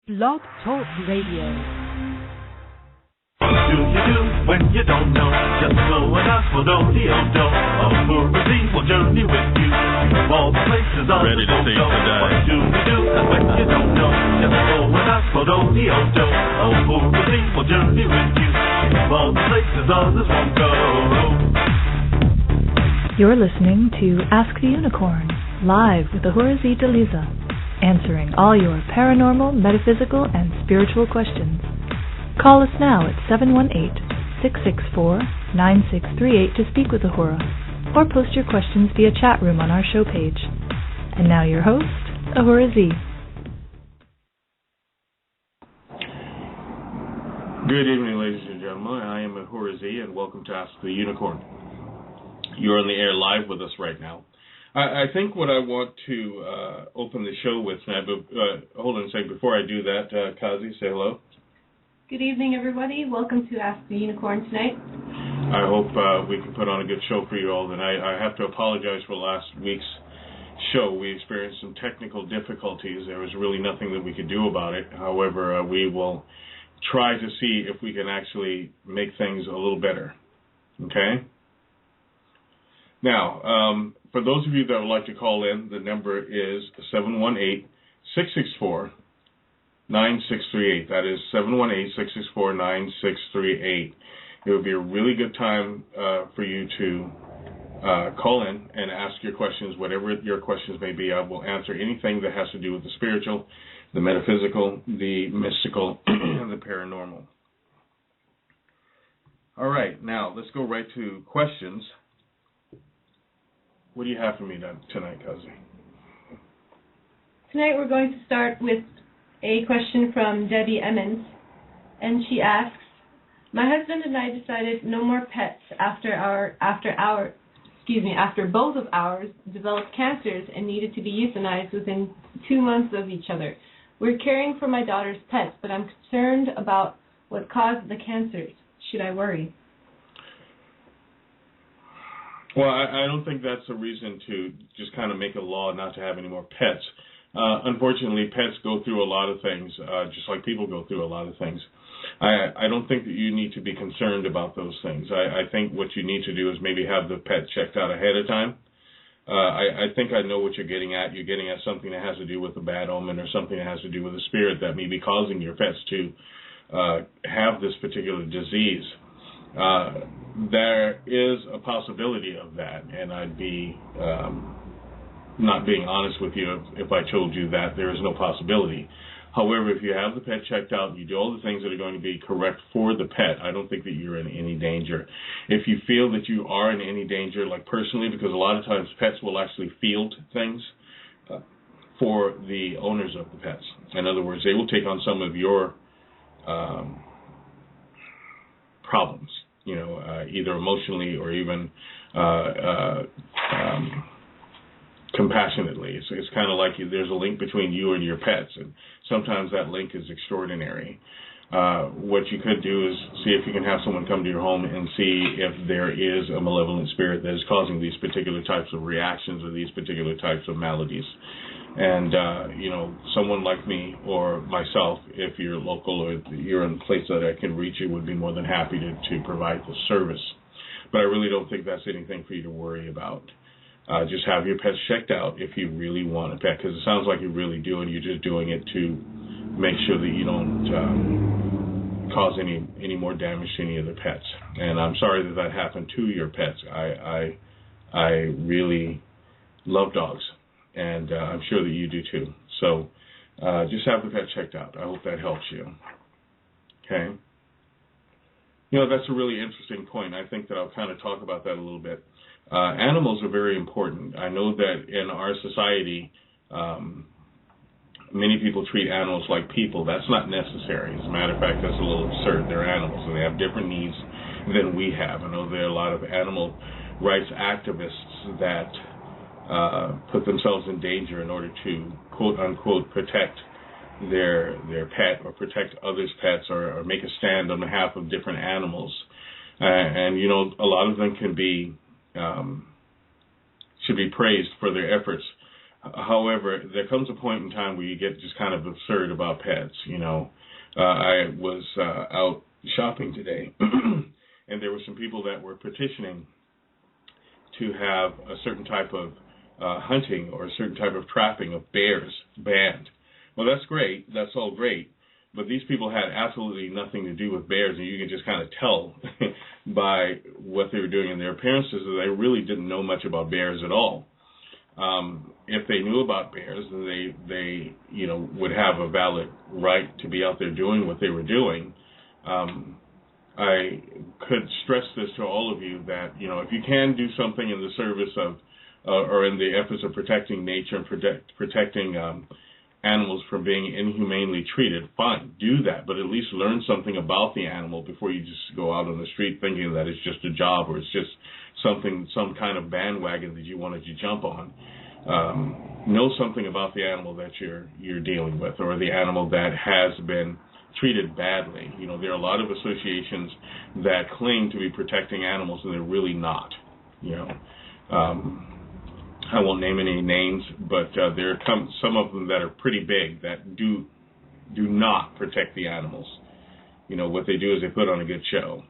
Blog Talk Radio. What do you do when you don't know? Just go and ask for do-de-o-do. A Horazy will journey with you to all the places on Ready the to see go. today. What do you do when you don't know? Just go and ask for do-de-o-do. A Horazy will journey with you to all the places others won't go. You're listening to Ask the Unicorn, live with Ahurazi Deliza, answering all your paranormal, metaphysical, and spiritual questions. Call us now at 718-664-9638 to speak with Ahura, or post your questions via chat room on our show page. And now your host, Ahurazi. Good evening, ladies and gentlemen. I am Ahurazi, and welcome to Ask the Unicorn. You're on the air live with us right now. I think what I want to open the show with, hold on a second. Before I do that, Kazi, say hello. Good evening, everybody. Welcome to Ask the Unicorn tonight. I hope we can put on a good show for you all tonight. I have to apologize for last week's show. We experienced some technical difficulties. There was really nothing that we could do about it. However, we will try to see if we can actually make things a little better. Okay? Now, for those of you that would like to call in, the number is 718-664-9638. That is 718-664-9638. It would be a really good time for you to call in and ask your questions, whatever your questions may be. I will answer anything that has to do with the spiritual, the metaphysical, the mystical, and the paranormal. All right, now let's go right to questions. What do you have for me tonight, Kazi? Tonight we're going to start with a question from Debbie Emmons, and she asks, "My husband and I decided no more pets after both of ours developed cancers and needed to be euthanized within 2 months of each other. We're caring for my daughter's pets, but I'm concerned about what caused the cancers. Should I worry?" Well, I don't think that's a reason to just kind of make a law not to have any more pets. Unfortunately, pets go through a lot of things, just like people go through a lot of things. I don't think that you need to be concerned about those things. I think what you need to do is maybe have the pet checked out ahead of time. I think I know what you're getting at. You're getting at something that has to do with a bad omen or something that has to do with a spirit that may be causing your pets to have this particular disease. There is a possibility of that, and I'd be not being honest with you if I told you that there is no possibility. However, if you have the pet checked out and you do all the things that are going to be correct for the pet, I don't think that you're in any danger. If you feel that you are in any danger, like personally, because a lot of times pets will actually field things for the owners of the pets. In other words, they will take on some of your problems, either emotionally or even compassionately. It's kind of like there's a link between you and your pets, and sometimes that link is extraordinary. What you could do is see if you can have someone come to your home and see if there is a malevolent spirit that is causing these particular types of reactions or these particular types of maladies. And, someone like me or myself, if you're local or you're in a place that I can reach you, would be more than happy to provide the service. But I really don't think that's anything for you to worry about. Just have your pets checked out if you really want a pet, because it sounds like you really do, and you're just doing it to make sure that you don't cause any more damage to any of the pets. And I'm sorry that happened to your pets. I really love dogs. And I'm sure that you do too. So just have the pet checked out. I hope that helps you. Okay? That's a really interesting point. I think that I'll kind of talk about that a little bit. Animals are very important. I know that in our society, many people treat animals like people. That's not necessary. As a matter of fact, that's a little absurd. They're animals, and they have different needs than we have. I know there are a lot of animal rights activists that put themselves in danger in order to, quote unquote, protect their pet or protect others' pets or make a stand on behalf of different animals. And a lot of them can be should be praised for their efforts. However, there comes a point in time where you get just kind of absurd about pets. I was out shopping today, and there were some people that were petitioning to have a certain type of hunting or a certain type of trapping of bears banned. Well, that's great. That's all great. But these people had absolutely nothing to do with bears, and you can just kind of tell by what they were doing in their appearances that they really didn't know much about bears at all. If they knew about bears, then they would have a valid right to be out there doing what they were doing. I could stress this to all of you that, if you can do something in the service of or in the efforts of protecting nature and protecting animals from being inhumanely treated, fine, do that, but at least learn something about the animal before you just go out on the street thinking that it's just a job or it's just some kind of bandwagon that you wanted to jump on. Know something about the animal that you're dealing with, or the animal that has been treated badly. There are a lot of associations that claim to be protecting animals, and they're really not. I won't name any names, but there are some of them that are pretty big that do not protect the animals. What they do is they put on a good show.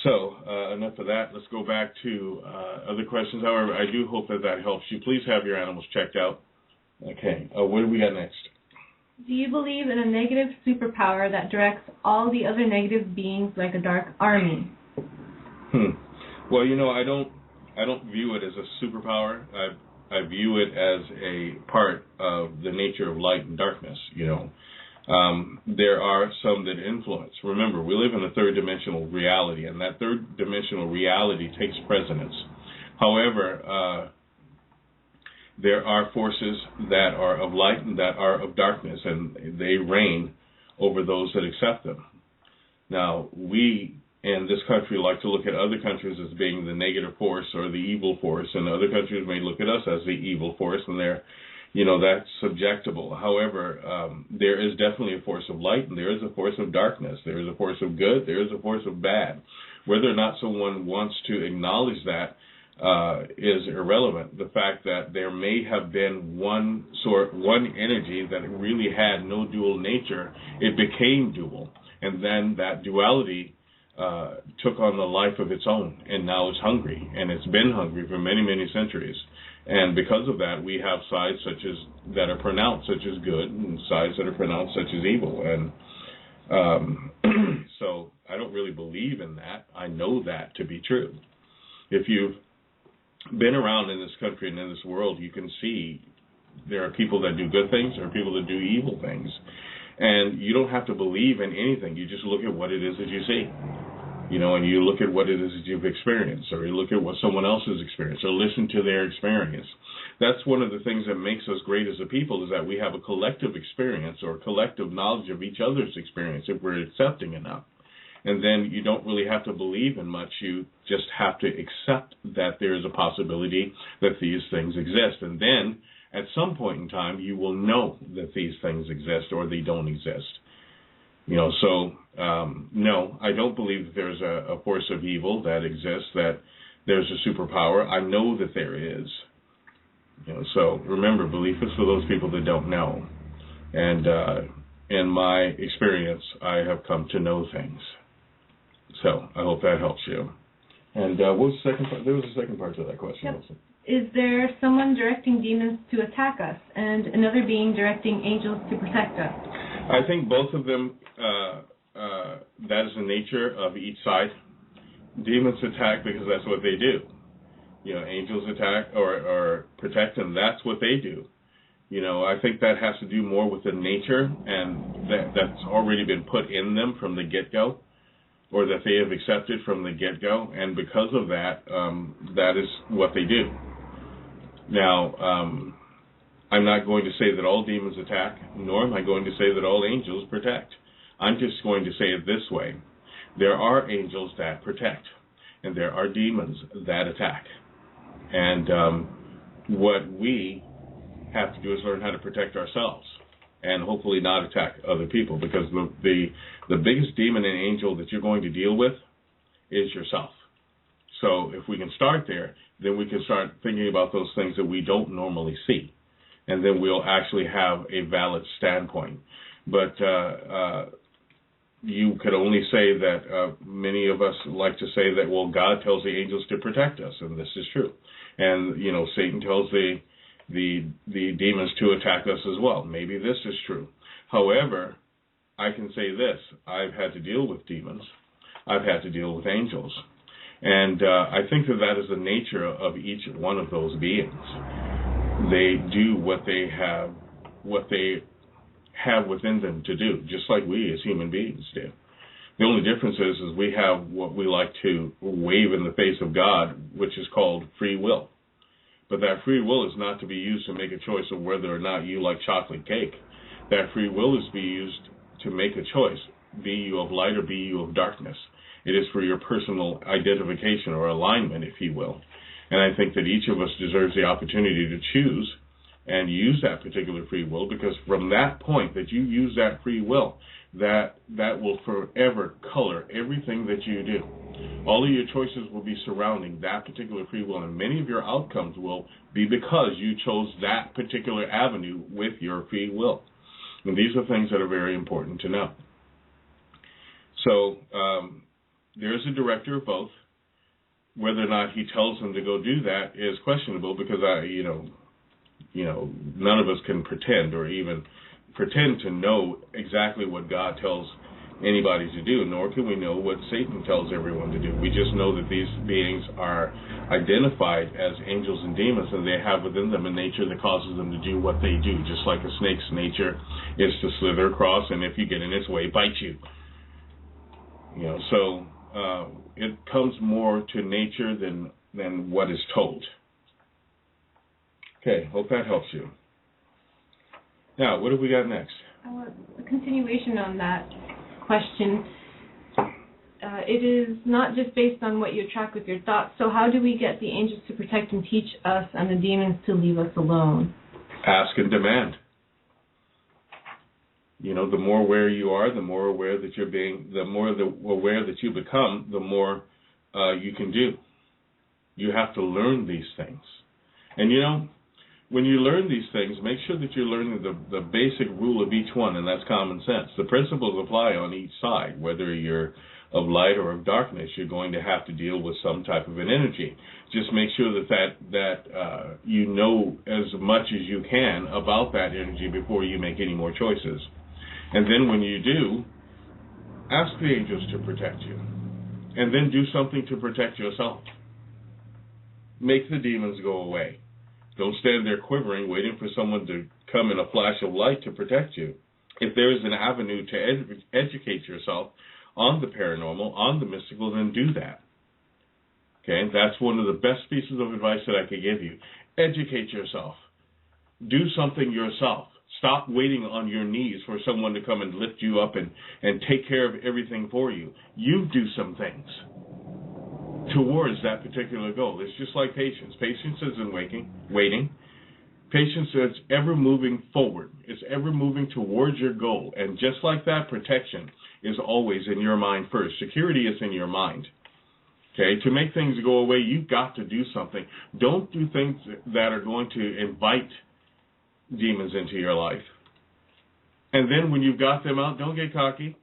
So, enough of that. Let's go back to other questions. However, I do hope that helps you. Please have your animals checked out. Okay, what do we got next? Do you believe in a negative superpower that directs all the other negative beings like a dark army? Well, I don't view it as a superpower. I view it as a part of the nature of light and darkness. There are some that influence. Remember, we live in a third-dimensional reality, and that third-dimensional reality takes precedence. However, there are forces that are of light and that are of darkness, and they reign over those that accept them. Now, we in this country like to look at other countries as being the negative force or the evil force, and other countries may look at us as the evil force, and that's subjectable. However, there is definitely a force of light, and there is a force of darkness. There is a force of good. There is a force of bad. Whether or not someone wants to acknowledge that is irrelevant. The fact that there may have been one energy that really had no dual nature, it became dual, and then that duality took on the life of its own, and now it's hungry, and it's been hungry for many, many centuries. And because of that, we have sides that are pronounced such as good, and sides that are pronounced such as evil. And so I don't really believe in that. I know that to be true. If you've been around in this country and in this world, you can see there are people that do good things, there are people that do evil things. And you don't have to believe in anything. You just look at what it is that you see. And you look at what it is that you've experienced, or you look at what someone else has experienced, or listen to their experience. That's one of the things that makes us great as a people, is that we have a collective experience or collective knowledge of each other's experience if we're accepting enough. And then you don't really have to believe in much. You just have to accept that there is a possibility that these things exist. And then at some point in time, you will know that these things exist or they don't exist. No, I don't believe that there's a force of evil that exists, that there's a superpower. I know that there is. So remember, belief is for those people that don't know. And in my experience, I have come to know things. So I hope that helps you. And what was the second part? There was a second part to that question. Yep. Also. Is there someone directing demons to attack us and another being directing angels to protect us? I think both of them, that is the nature of each side. Demons attack because that's what they do. Angels attack or protect, and that's what they do. I think that has to do more with the nature, and that's already been put in them from the get-go, or that they have accepted from the get-go, and because of that, that is what they do. Now, I'm not going to say that all demons attack, nor am I going to say that all angels protect. I'm just going to say it this way. There are angels that protect, and there are demons that attack. And what we have to do is learn how to protect ourselves, and hopefully not attack other people, because the biggest demon and angel that you're going to deal with is yourself. So if we can start there, then we can start thinking about those things that we don't normally see. and then we'll actually have a valid standpoint. But you could only say that many of us like to say that, well, God tells the angels to protect us, and this is true. And, Satan tells the demons to attack us as well. Maybe this is true. However, I can say this. I've had to deal with demons. I've had to deal with angels. And I think that is the nature of each one of those beings. They do what they have within them to do, just like we as human beings do. The only difference is we have what we like to wave in the face of God, which is called free will. But that free will is not to be used to make a choice of whether or not you like chocolate cake. That free will is to be used to make a choice, be you of light or be you of darkness. It is for your personal identification or alignment, if you will. And I think that each of us deserves the opportunity to choose and use that particular free will, because from that point that you use that free will, that will forever color everything that you do. All of your choices will be surrounding that particular free will, and many of your outcomes will be because you chose that particular avenue with your free will. And these are things that are very important to know. So there's a director of both. Whether or not he tells them to go do that is questionable, because none of us can pretend or even pretend to know exactly what God tells anybody to do, nor can we know what Satan tells everyone to do. We just know that these beings are identified as angels and demons, and they have within them a nature that causes them to do what they do, just like a snake's nature is to slither across, and if you get in its way, bite you. So it comes more to nature than what is told. Okay, hope that helps you. Now, what have we got next? A continuation on that question. It is not just based on what you attract with your thoughts. So how do we get the angels to protect and teach us and the demons to leave us alone? Ask and demand. The more aware you are, the more aware that you're being, the more aware that you become, the more you can do. You have to learn these things. And when you learn these things, make sure that you're learning the basic rule of each one, and that's common sense. The principles apply on each side. Whether you're of light or of darkness, you're going to have to deal with some type of an energy. Just make sure that you know as much as you can about that energy before you make any more choices. And then when you do, ask the angels to protect you. And then do something to protect yourself. Make the demons go away. Don't stand there quivering, waiting for someone to come in a flash of light to protect you. If there is an avenue to educate yourself on the paranormal, on the mystical, then do that. Okay, that's one of the best pieces of advice that I could give you. Educate yourself. Do something yourself. Stop waiting on your knees for someone to come and lift you up and take care of everything for you. You do some things towards that particular goal. It's just like patience. Patience isn't waiting. Patience is ever moving forward. It's ever moving towards your goal. And just like that, protection is always in your mind first. Security is in your mind. Okay, to make things go away, you've got to do something. Don't do things that are going to invite demons into your life. And then when you've got them out, don't get cocky.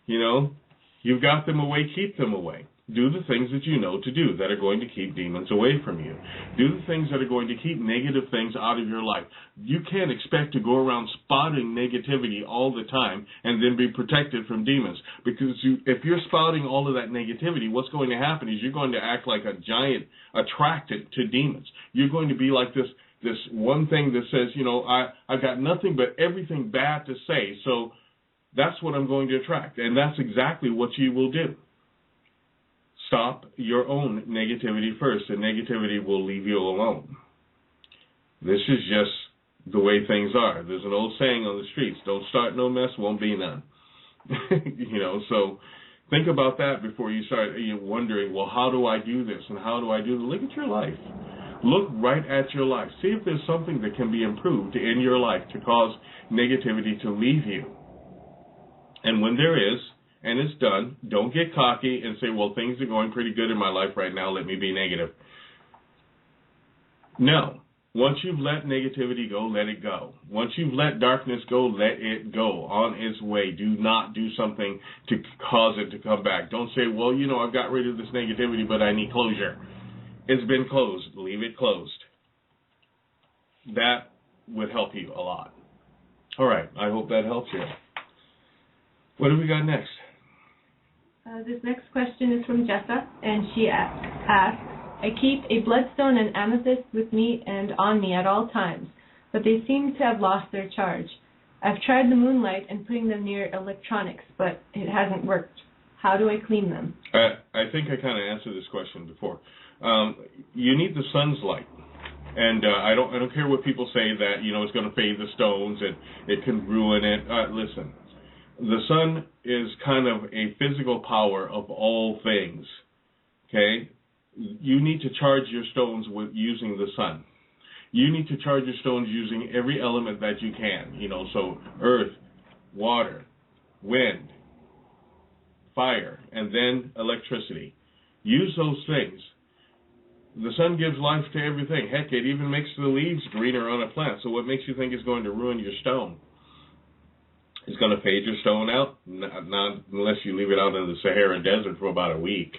You've got them away, keep them away. Do the things that you know to do that are going to keep demons away from you. Do the things that are going to keep negative things out of your life. You can't expect to go around spotting negativity all the time and then be protected from demons. Because if you're spouting all of that negativity, what's going to happen is you're going to act like a giant attracted to demons. You're going to be like this one thing that says, I've got nothing but everything bad to say, so that's what I'm going to attract. And that's exactly what you will do. Stop your own negativity first, and negativity will leave you alone. This is just the way things are. There's an old saying on the streets, don't start no mess, won't be none. So think about that before you start wondering, well, how do I do this, and how do I do that? Look at your life. Look right at your life. See if there's something that can be improved in your life to cause negativity to leave you. And when there is, and it's done, don't get cocky and say, well, things are going pretty good in my life right now, let me be negative. No. Once you've let negativity go, let it go. Once you've let darkness go, let it go on its way. Do not do something to cause it to come back. Don't say, well, I've got rid of this negativity, but I need closure. It's been closed. Leave it closed. That would help you a lot. All right. I hope that helps you. What do we got next? This next question is from Jessa, and she asks, I keep a bloodstone and amethyst with me and on me at all times, but they seem to have lost their charge. I've tried the moonlight and putting them near electronics, but it hasn't worked. How do I clean them? I think I kind of answered this question before. You need the sun's light. And I don't care what people say that, it's going to fade the stones and it can ruin it. Listen, the sun is kind of a physical power of all things, okay? You need to charge your stones with using the sun. You need to charge your stones using every element that you can, so earth, water, wind, fire, and then electricity. Use those things. The sun gives life to everything. Heck, it even makes the leaves greener on a plant. So what makes you think it's going to ruin your stone? It's going to fade your stone out? Not unless you leave it out in the Sahara Desert for about a week.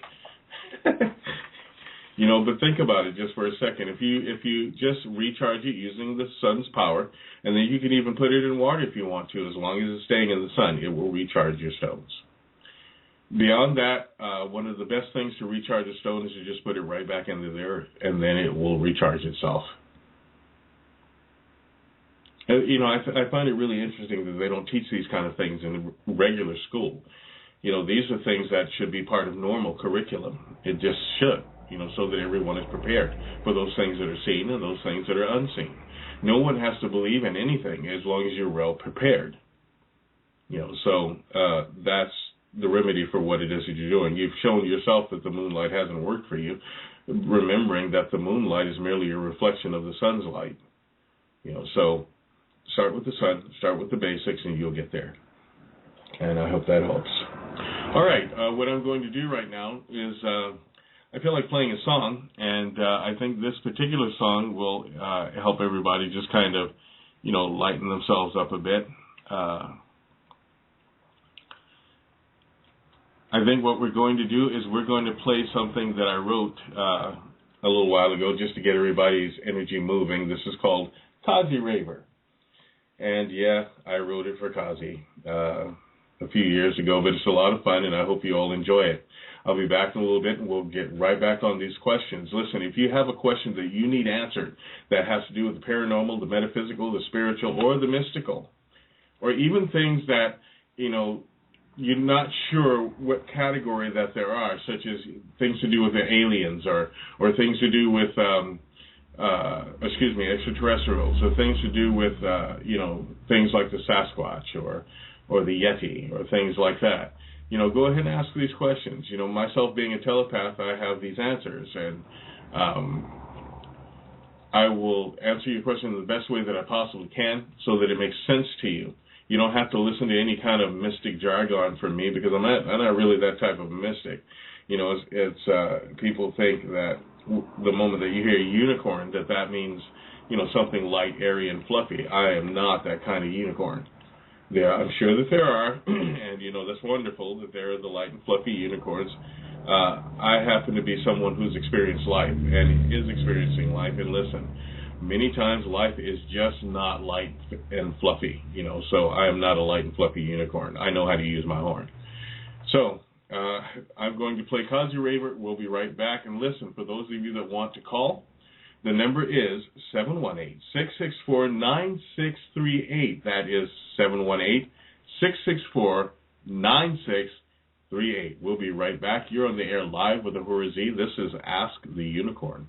But think about it just for a second. If you just recharge it using the sun's power, and then you can even put it in water if you want to, as long as it's staying in the sun, it will recharge your stones. Beyond that, one of the best things to recharge a stone is to just put it right back into the earth, and then it will recharge itself. I find it really interesting that they don't teach these kind of things in regular school. These are things that should be part of normal curriculum. It just should, so that everyone is prepared for those things that are seen and those things that are unseen. No one has to believe in anything as long as you're well prepared. So that's the remedy for what it is that you're doing. You've shown yourself that the moonlight hasn't worked for you, remembering that the moonlight is merely a reflection of the sun's light. So start with the sun, start with the basics, and you'll get there. And I hope that helps. All right, what I'm going to do right now is I feel like playing a song, and I think this particular song will help everybody just kind of, lighten themselves up a bit. I think what we're going to do is we're going to play something that I wrote a little while ago just to get everybody's energy moving. This is called Kazi Raver. And yeah, I wrote it for Kazi a few years ago, but it's a lot of fun, and I hope you all enjoy it. I'll be back in a little bit, and we'll get right back on these questions. Listen, if you have a question that you need answered that has to do with the paranormal, the metaphysical, the spiritual, or the mystical, or even things that, you're not sure what category that there are, such as things to do with the aliens or things to do with, extraterrestrials, or things to do with, things like the Sasquatch or the Yeti or things like that. Go ahead and ask these questions. Myself being a telepath, I have these answers, and I will answer your question in the best way that I possibly can so that it makes sense to you. You don't have to listen to any kind of mystic jargon from me, because I'm not really that type of mystic. People think that the moment that you hear unicorn, that means, something light, airy, and fluffy. I am not that kind of unicorn. I'm sure that there are, and that's wonderful that there are the light and fluffy unicorns. I happen to be someone who's experienced life and is experiencing life, and listen, many times life is just not light and fluffy, so I am not a light and fluffy unicorn. I know how to use my horn. So I'm going to play Kazi Raver. We'll be right back. And listen, for those of you that want to call, the number is 718-664-9638. That is 718-664-9638. We'll be right back. You're on the air live with Ahura Z. This is Ask the Unicorn.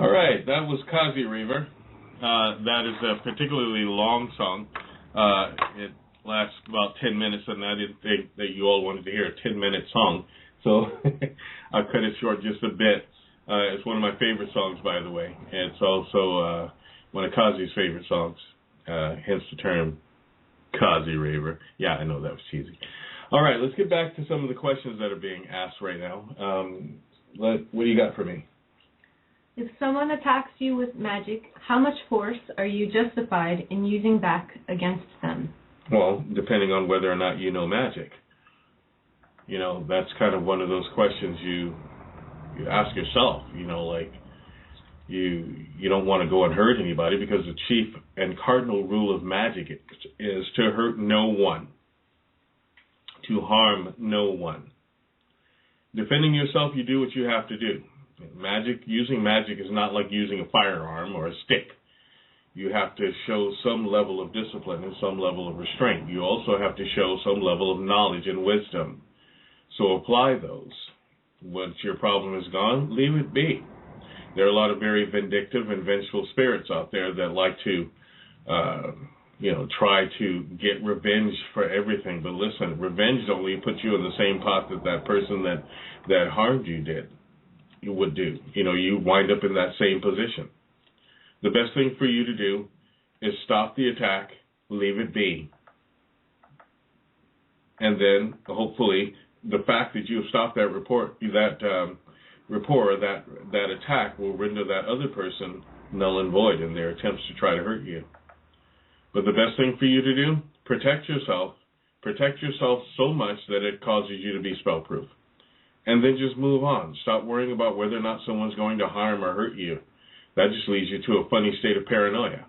All right, that was Kazi Raver. That is a particularly long song. It lasts about 10 minutes, and I didn't think that you all wanted to hear a 10-minute song, so I'll cut it short just a bit. It's one of my favorite songs, by the way. It's also one of Kazi's favorite songs, hence the term Kazi Raver. Yeah, I know that was cheesy. All right, let's get back to some of the questions that are being asked right now. What do you got for me? If someone attacks you with magic, how much force are you justified in using back against them? Well, depending on whether or not you know magic. You know, that's kind of one of those questions you ask yourself. You know, like you don't want to go and hurt anybody, because the chief and cardinal rule of magic is to hurt no one, to harm no one. Defending yourself, you do what you have to do. Using magic is not like using a firearm or a stick. You have to show some level of discipline and some level of restraint. You also have to show some level of knowledge and wisdom. So apply those. Once your problem is gone, leave it be. There are a lot of very vindictive and vengeful spirits out there that like to, try to get revenge for everything. But listen, revenge only puts you in the same pot that person that harmed you would do. You know, you wind up in that same position. The best thing for you to do is stop the attack, leave it be. And then, hopefully, the fact that you have stopped that that attack will render that other person null and void in their attempts to try to hurt you. But the best thing for you to do, protect yourself. Protect yourself so much that it causes you to be spell-proof. And then just move on. Stop worrying about whether or not someone's going to harm or hurt you. That just leads you to a funny state of paranoia.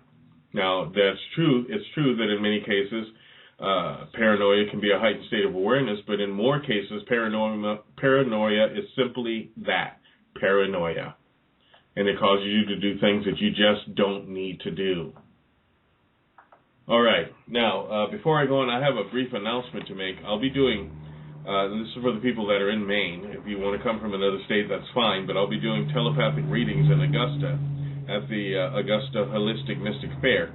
Now, that's true. It's true that in many cases, paranoia can be a heightened state of awareness, but in more cases, paranoia is simply that, paranoia. And it causes you to do things that you just don't need to do. All right. Now, before I go on, I have a brief announcement to make. I'll be doing, this is for the people that are in Maine. If you want to come from another state, that's fine, but I'll be doing telepathic readings in Augusta at the Augusta Holistic Mystic Fair.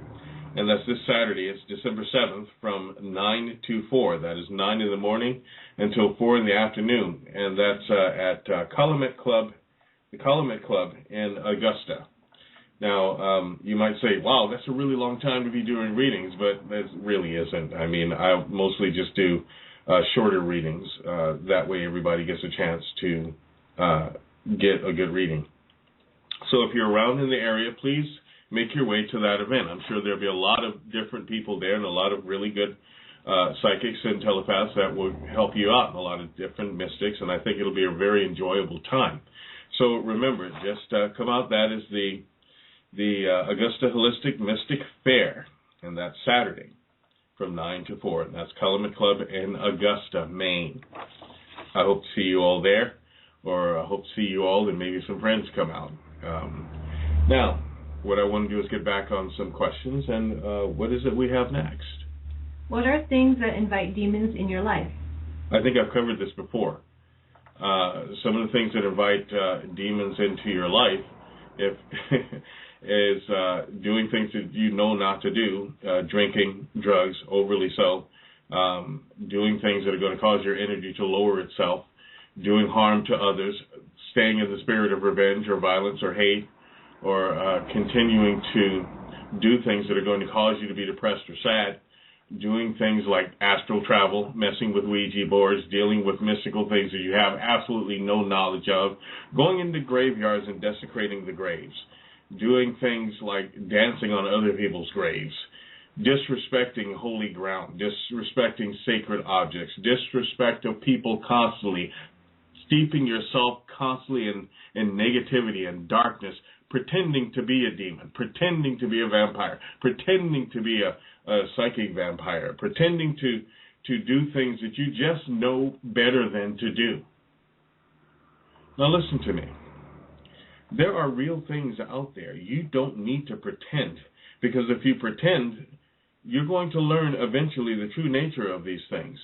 And that's this Saturday. It's December 7th from 9 to 4. That is 9 in the morning until 4 in the afternoon. And that's at Calumet Club, the Calumet Club in Augusta. Now, you might say, wow, that's a really long time to be doing readings, but it really isn't. I mean, I mostly just do shorter readings. That way everybody gets a chance to get a good reading. So if you're around in the area, please make your way to that event. I'm sure there'll be a lot of different people there and a lot of really good psychics and telepaths that will help you out, and a lot of different mystics, and I think it'll be a very enjoyable time. So remember, just come out. That is the Augusta Holistic Mystic Fair, and that's Saturday from 9 to 4, and that's Calumet Club in Augusta, Maine. I hope to see you all there, or I hope to see you all and maybe some friends come out. Now, what I want to do is get back on some questions, and what is it we have next? What are things that invite demons in your life? I think I've covered this before. Some of the things that invite demons into your life is doing things that you know not to do, drinking, drugs, overly so, doing things that are going to cause your energy to lower itself, doing harm to others, staying in the spirit of revenge or violence or hate, or continuing to do things that are going to cause you to be depressed or sad, doing things like astral travel, messing with Ouija boards, dealing with mystical things that you have absolutely no knowledge of, going into graveyards and desecrating the graves, doing things like dancing on other people's graves, disrespecting holy ground, disrespecting sacred objects, disrespect of people constantly, steeping yourself constantly in negativity and darkness, pretending to be a demon, pretending to be a vampire, pretending to be a psychic vampire, pretending to do things that you just know better than to do. Now listen to me. There are real things out there. You don't need to pretend, because if you pretend, you're going to learn eventually the true nature of these things.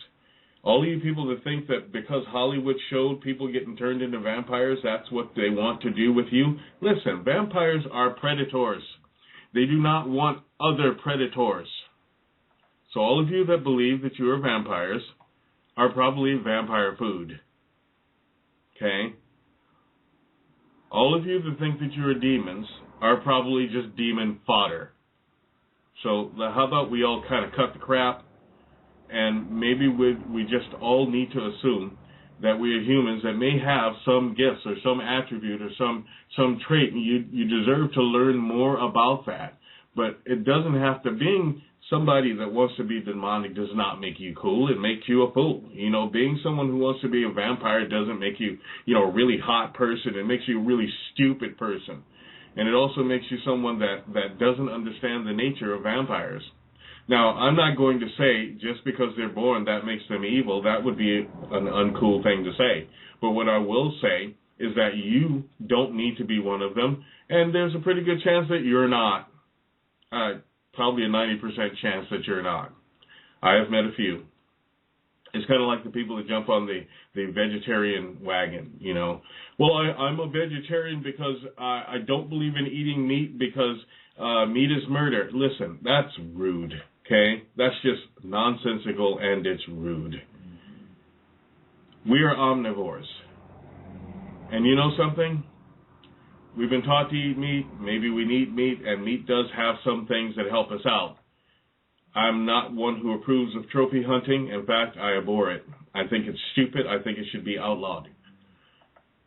All of you people that think that because Hollywood showed people getting turned into vampires, that's what they want to do with you. Listen, vampires are predators. They do not want other predators. So all of you that believe that you are vampires are probably vampire food. Okay? All of you that think that you are demons are probably just demon fodder. So how about we all kind of cut the crap, and maybe we just all need to assume that we are humans that may have some gifts or some attribute or some trait, and you deserve to learn more about that. But it doesn't have to. Being somebody that wants to be demonic does not make you cool. It makes you a fool. You know, being someone who wants to be a vampire doesn't make you, a really hot person. It makes you a really stupid person. And it also makes you someone that doesn't understand the nature of vampires. Now, I'm not going to say just because they're born that makes them evil. That would be an uncool thing to say. But what I will say is that you don't need to be one of them, and there's a pretty good chance that you're not. Probably a 90% chance that you're not. I have met a few. It's kind of like the people that jump on the vegetarian wagon, Well, I'm a vegetarian because I don't believe in eating meat because meat is murder. Listen, that's rude, okay? That's just nonsensical and it's rude. We are omnivores. And you know something? We've been taught to eat meat. Maybe we need meat, and meat does have some things that help us out. I'm not one who approves of trophy hunting. In fact, I abhor it. I think it's stupid. I think it should be outlawed.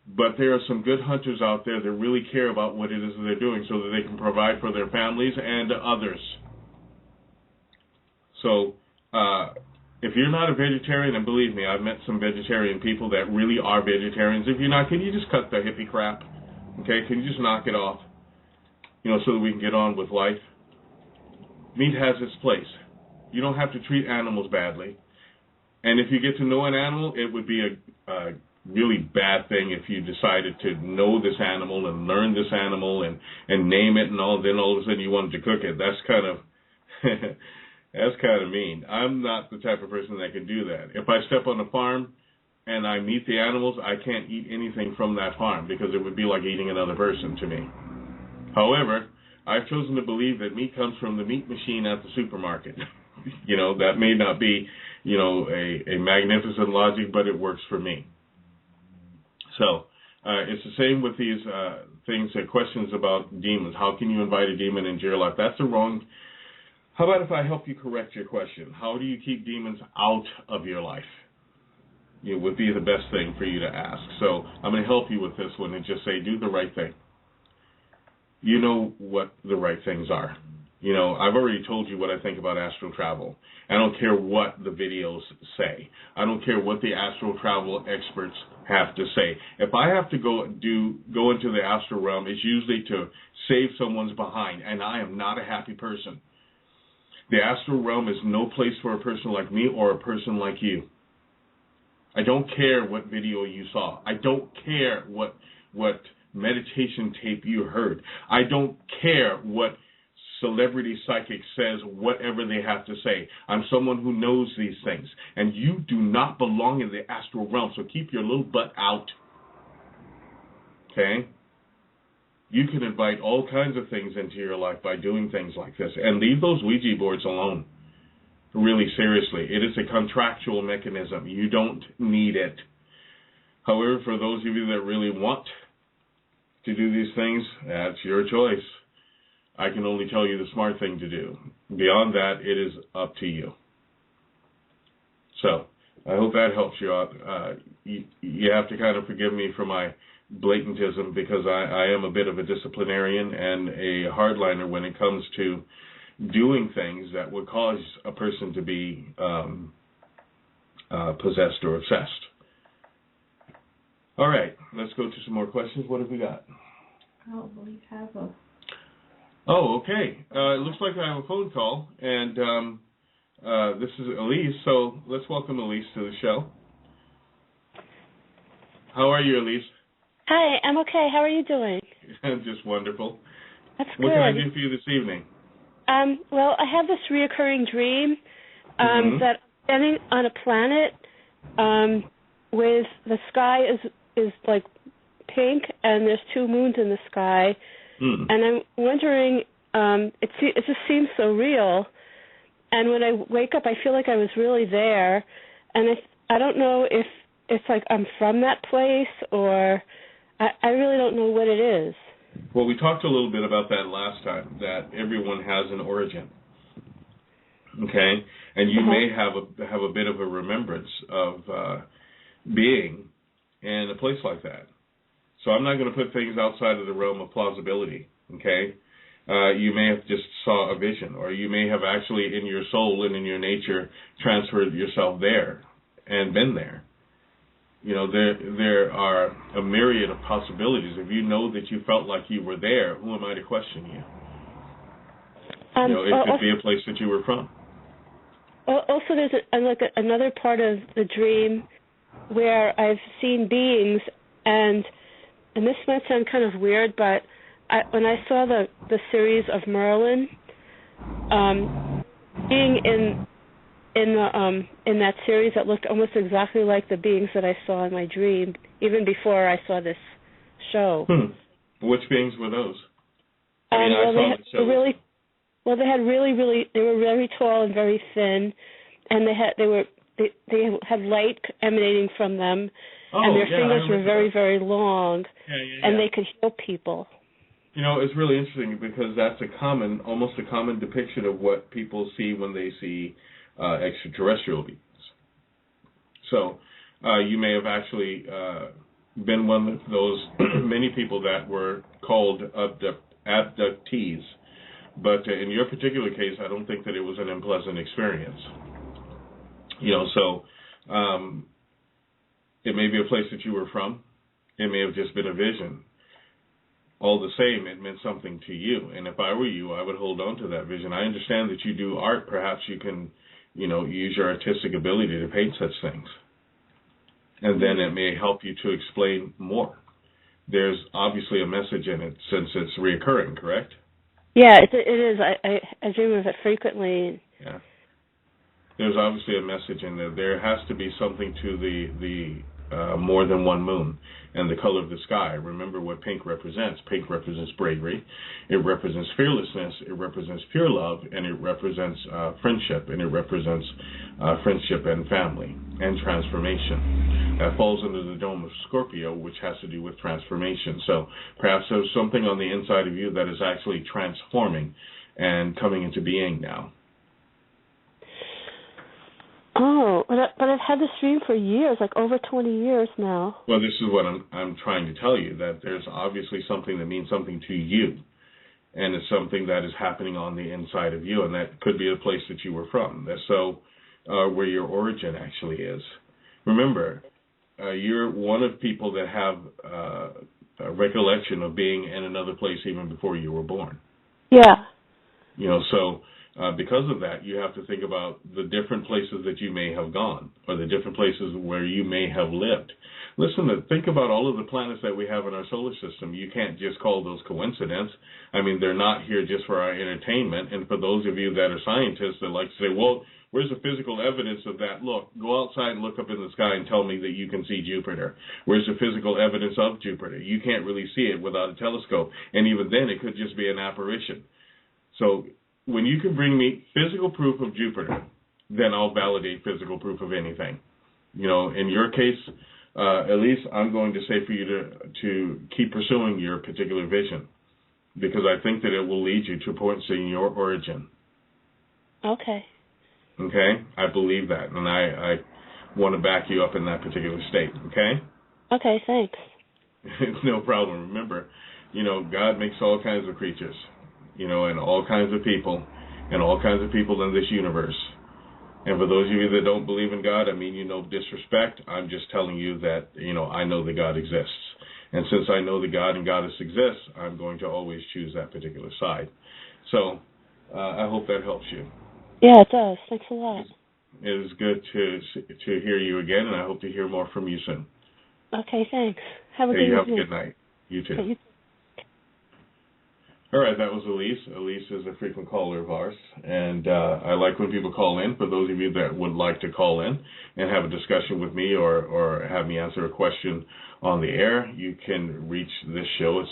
But there are some good hunters out there that really care about what it is that they're doing so that they can provide for their families and others. So, if you're not a vegetarian, and believe me, I've met some vegetarian people that really are vegetarians. If you're not, can you just cut the hippie crap? Okay, can you just knock it off, so that we can get on with life? Meat has its place. You don't have to treat animals badly. And if you get to know an animal, it would be a really bad thing if you decided to know this animal and learn this animal and name it and then all of a sudden you wanted to cook it. That's kind of that's kind of mean. I'm not the type of person that can do that. If I step on a farm and I meet the animals, I can't eat anything from that farm because it would be like eating another person to me. However, I've chosen to believe that meat comes from the meat machine at the supermarket. That may not be, a magnificent logic, but it works for me. So, it's the same with these questions about demons. How can you invite a demon into your life? That's the wrong. How about if I help you correct your question? How do you keep demons out of your life? It would be the best thing for you to ask. So I'm going to help you with this one and just say, do the right thing. You know what the right things are. I've already told you what I think about astral travel. I don't care what the videos say. I don't care what the astral travel experts have to say. If I have to go into the astral realm, it's usually to save someone's behind, and I am not a happy person. The astral realm is no place for a person like me or a person like you. I don't care what video you saw. I don't care what meditation tape you heard. I don't care what celebrity psychic says, whatever they have to say. I'm someone who knows these things. And you do not belong in the astral realm, so keep your little butt out. Okay? You can invite all kinds of things into your life by doing things like this. And leave those Ouija boards alone. Really, seriously. It is a contractual mechanism. You don't need it. However, for those of you that really want to do these things, that's your choice. I can only tell you the smart thing to do. Beyond that, it is up to you. So, I hope that helps you out. You have to kind of forgive me for my blatantism because I am a bit of a disciplinarian and a hardliner when it comes to doing things that would cause a person to be possessed or obsessed. All right, let's go to some more questions. What have we got? Oh, we have a... Oh, okay. It looks like I have a phone call, and this is Elise, so let's welcome Elise to the show. How are you, Elise? Hi, I'm okay. How are you doing? Just wonderful. That's good. What can I do for you this evening? Well, I have this reoccurring dream that I'm standing on a planet with the sky is like pink, and there's two moons in the sky, and I'm wondering, it just seems so real, and when I wake up, I feel like I was really there, and I don't know if it's like I'm from that place, or I really don't know what it is. Well, we talked a little bit about that last time, that everyone has an origin. Okay? And you may have a bit of a remembrance of being in a place like that. So I'm not going to put things outside of the realm of plausibility. Okay? You may have just saw a vision, or you may have actually in your soul and in your nature transferred yourself there and been there. You know, there are a myriad of possibilities. If you know that you felt like you were there, who am I to question you? It could be a place that you were from. Also, there's another part of the dream where I've seen beings, and this might sound kind of weird, but when I saw the series of Merlin, being in that series that looked almost exactly like the beings that I saw in my dream, even before I saw this show. Which beings were those? They were very tall and very thin, and they had light emanating from them, and their fingers were very, very long, and they could heal people. You know, it's really interesting because that's almost a common depiction of what people see when they see extraterrestrial beings. So you may have actually been one of those many people that were called abductees. But in your particular case, I don't think that it was an unpleasant experience. You know, so it may be a place that you were from. It may have just been a vision. All the same, it meant something to you. And if I were you, I would hold on to that vision. I understand that you do art. Perhaps you can, use your artistic ability to paint such things. And then it may help you to explain more. There's obviously a message in it since it's reoccurring, correct? Yeah, it is. I dream of it frequently. Yeah. There's obviously a message in there. There has to be something to the more than one moon and the color of the sky. Remember what pink represents. Pink represents bravery. It represents fearlessness. It represents pure love, and it represents friendship, and it represents friendship and family and transformation. That falls under the dome of Scorpio, which has to do with transformation. So perhaps there's something on the inside of you that is actually transforming and coming into being now. Oh, but I've had this dream for years, like over 20 years now. Well, this is what I'm trying to tell you, that there's obviously something that means something to you, and it's something that is happening on the inside of you, and that could be a place that you were from. So where your origin actually is. Remember, you're one of people that have a recollection of being in another place even before you were born. Yeah. So because of that, you have to think about the different places that you may have gone, or the different places where you may have lived. Listen, think about all of the planets that we have in our solar system. You can't just call those coincidence. I mean, they're not here just for our entertainment. And for those of you that are scientists that like to say, well, where's the physical evidence of that? Look, go outside and look up in the sky and tell me that you can see Jupiter. Where's the physical evidence of Jupiter? You can't really see it without a telescope. And even then, it could just be an apparition. So when you can bring me physical proof of Jupiter, then I'll validate physical proof of anything. In your case, at least I'm going to say for you to keep pursuing your particular vision, because I think that it will lead you to points in your origin. Okay. Okay? I believe that, and I want to back you up in that particular state, okay? Okay, thanks. It's no problem. Remember, God makes all kinds of creatures. And all kinds of people, and all kinds of people in this universe. And for those of you that don't believe in God, I mean disrespect. I'm just telling you that, I know that God exists. And since I know that God and Goddess exists, I'm going to always choose that particular side. So I hope that helps you. Yeah, it does. Thanks a lot. It is good to hear you again, and I hope to hear more from you soon. Okay, thanks. Have a good You evening. have a good night. You too. Okay, All right, that was Elise. Elise is a frequent caller of ours, and I like when people call in. For those of you that would like to call in and have a discussion with me or have me answer a question on the air, you can reach this show at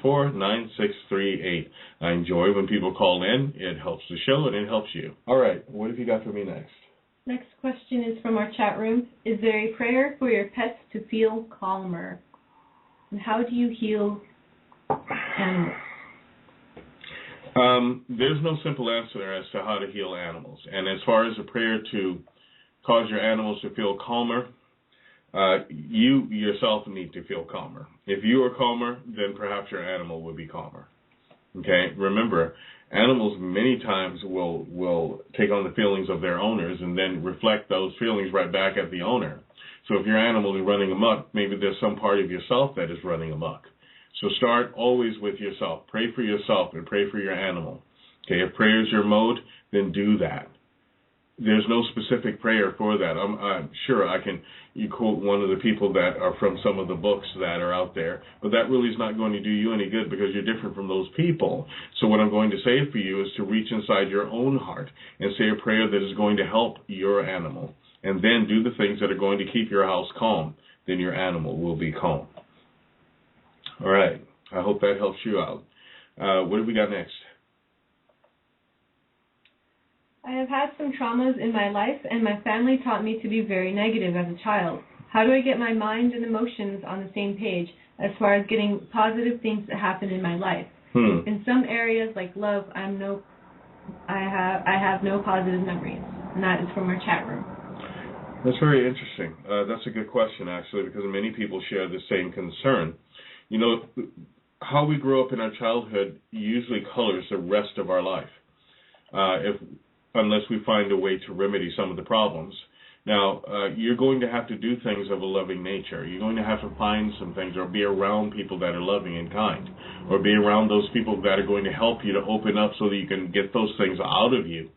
718-664-9638. I enjoy when people call in. It helps the show, and it helps you. All right, what have you got for me next? Next question is from our chat room. Is there a prayer for your pets to feel calmer? And how do you heal animals? There's no simple answer as to how to heal animals. And as far as a prayer to cause your animals to feel calmer, you yourself need to feel calmer. If you are calmer, then perhaps your animal will be calmer. Okay? Remember, animals many times will take on the feelings of their owners and then reflect those feelings right back at the owner. So if your animal is running amok, maybe there's some part of yourself that is running amok. So start always with yourself. Pray for yourself and pray for your animal. Okay, if prayer is your mode, then do that. There's no specific prayer for that. I'm sure you quote one of the people that are from some of the books that are out there, but that really is not going to do you any good because you're different from those people. So what I'm going to say for you is to reach inside your own heart and say a prayer that is going to help your animal, and then do the things that are going to keep your house calm. Then your animal will be calm. All right. I hope that helps you out. What do we got next? I have had some traumas in my life, and my family taught me to be very negative as a child. How do I get my mind and emotions on the same page as far as getting positive things that happen in my life? In some areas like love, I have no positive memories, and that is from our chat room. That's very interesting. That's a good question, actually, because many people share the same concern. You know, how we grow up in our childhood usually colors the rest of our life, unless we find a way to remedy some of the problems. Now, you're going to have to do things of a loving nature. You're going to have to find some things or be around people that are loving and kind, or be around those people that are going to help you to open up so that you can get those things out of you,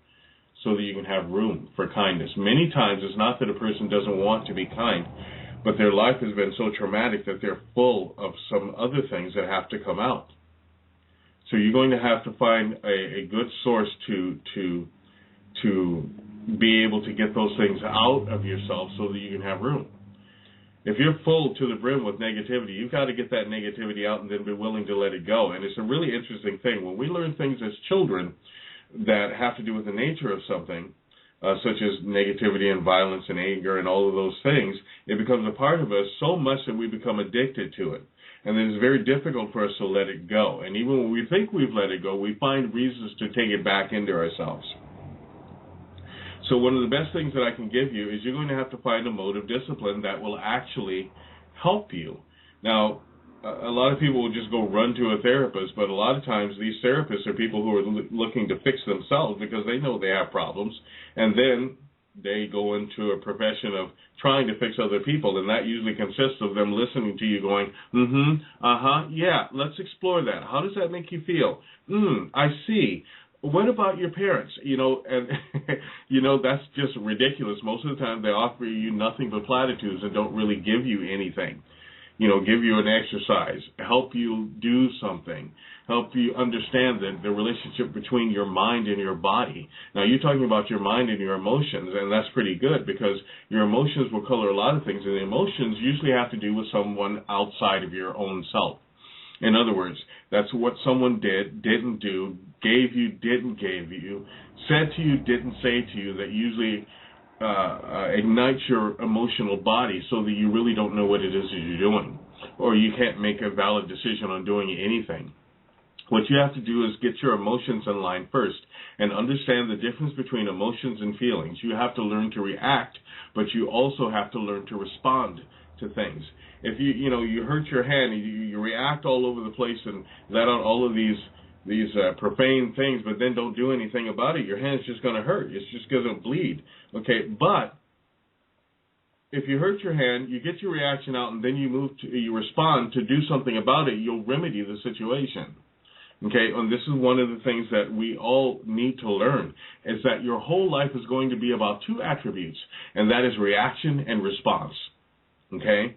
so that you can have room for kindness. Many times it's not that a person doesn't want to be kind, but their life has been so traumatic that they're full of some other things that have to come out. So you're going to have to find a good source to be able to get those things out of yourself so that you can have room. If you're full to the brim with negativity, you've got to get that negativity out and then be willing to let it go. And it's a really interesting thing. When we learn things as children that have to do with the nature of something, such as negativity and violence and anger and all of those things, it becomes a part of us so much that we become addicted to it. And then it's very difficult for us to let it go. And even when we think we've let it go, we find reasons to take it back into ourselves. So one of the best things that I can give you is you're going to have to find a mode of discipline that will actually help you. Now, a lot of people will just go run to a therapist, but a lot of times these therapists are people who are looking to fix themselves because they know they have problems, and then they go into a profession of trying to fix other people, and that usually consists of them listening to you going, yeah, let's explore that. How does that make you feel? I see. What about your parents? And that's just ridiculous. Most of the time they offer you nothing but platitudes and don't really give you anything. Give you an exercise, help you do something, help you understand the relationship between your mind and your body. Now, you're talking about your mind and your emotions, and that's pretty good because your emotions will color a lot of things, and the emotions usually have to do with someone outside of your own self. In other words, that's what someone did, didn't do, gave you, didn't give you, said to you, didn't say to you, that usually ignites your emotional body so that you really don't know what it is that you're doing, or you can't make a valid decision on doing anything. What you have to do is get your emotions in line first and understand the difference between emotions and feelings. You have to learn to react, but you also have to learn to respond to things. If you hurt your hand and you react all over the place and let out all of these profane things, but then don't do anything about it, your hand's just going to hurt. It's just going to bleed. Okay, but if you hurt your hand, you get your reaction out, and then you respond to do something about it, you'll remedy the situation. Okay, and this is one of the things that we all need to learn, is that your whole life is going to be about two attributes, and that is reaction and response. Okay?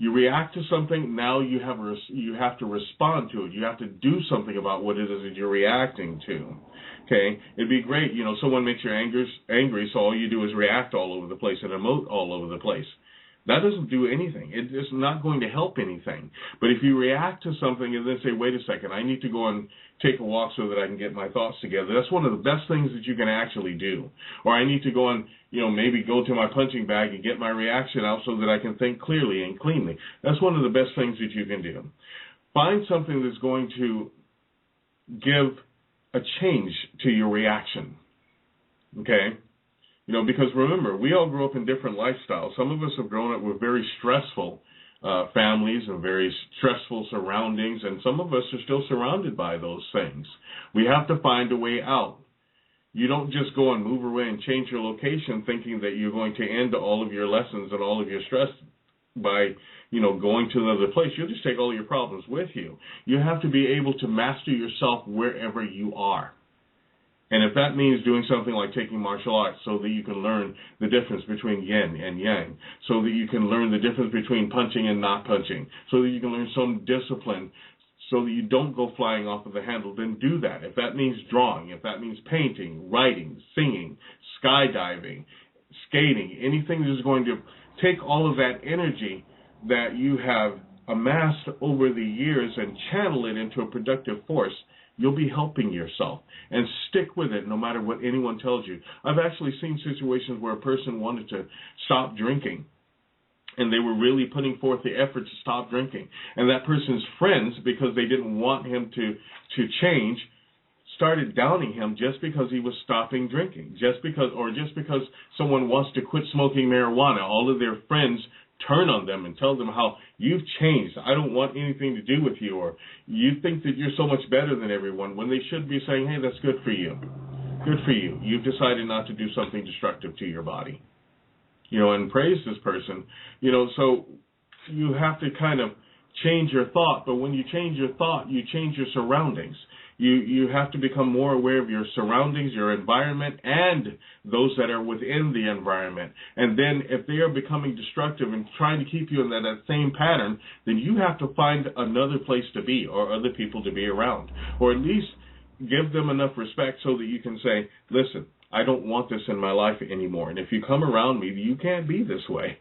You react to something, now you have to respond to it. You have to do something about what it is that you're reacting to. Okay? It'd be great, someone makes you angry, so all you do is react all over the place and emote all over the place. That doesn't do anything. It's not going to help anything. But if you react to something and then say, wait a second, I need to go and take a walk so that I can get my thoughts together, that's one of the best things that you can actually do. Or I need to go and, maybe go to my punching bag and get my reaction out so that I can think clearly and cleanly. That's one of the best things that you can do. Find something that's going to give a change to your reaction. Okay? Because remember, we all grew up in different lifestyles. Some of us have grown up with very stressful families and very stressful surroundings, and some of us are still surrounded by those things. We have to find a way out. You don't just go and move away and change your location thinking that you're going to end all of your lessons and all of your stress by, going to another place. You'll just take all your problems with you. You have to be able to master yourself wherever you are. And if that means doing something like taking martial arts so that you can learn the difference between yin and yang, so that you can learn the difference between punching and not punching, so that you can learn some discipline so that you don't go flying off of the handle, then do that. If that means drawing, if that means painting, writing, singing, skydiving, skating, anything that is going to take all of that energy that you have amassed over the years and channel it into a productive force, you'll be helping yourself. And stick with it no matter what anyone tells you. I've actually seen situations where a person wanted to stop drinking, and they were really putting forth the effort to stop drinking. And that person's friends, because they didn't want him to change, started downing him just because he was stopping drinking. Just because someone wants to quit smoking marijuana, all of their friends turn on them and tell them how you've changed. I don't want anything to do with you, or you think that you're so much better than everyone, when they should be saying, hey, that's good for you. Good for you. You've decided not to do something destructive to your body. And praise this person. So you have to kind of change your thought, but when you change your thought, you change your surroundings. You have to become more aware of your surroundings, your environment, and those that are within the environment. And then if they are becoming destructive and trying to keep you in that same pattern, then you have to find another place to be or other people to be around. Or at least give them enough respect so that you can say, listen, I don't want this in my life anymore. And if you come around me, you can't be this way.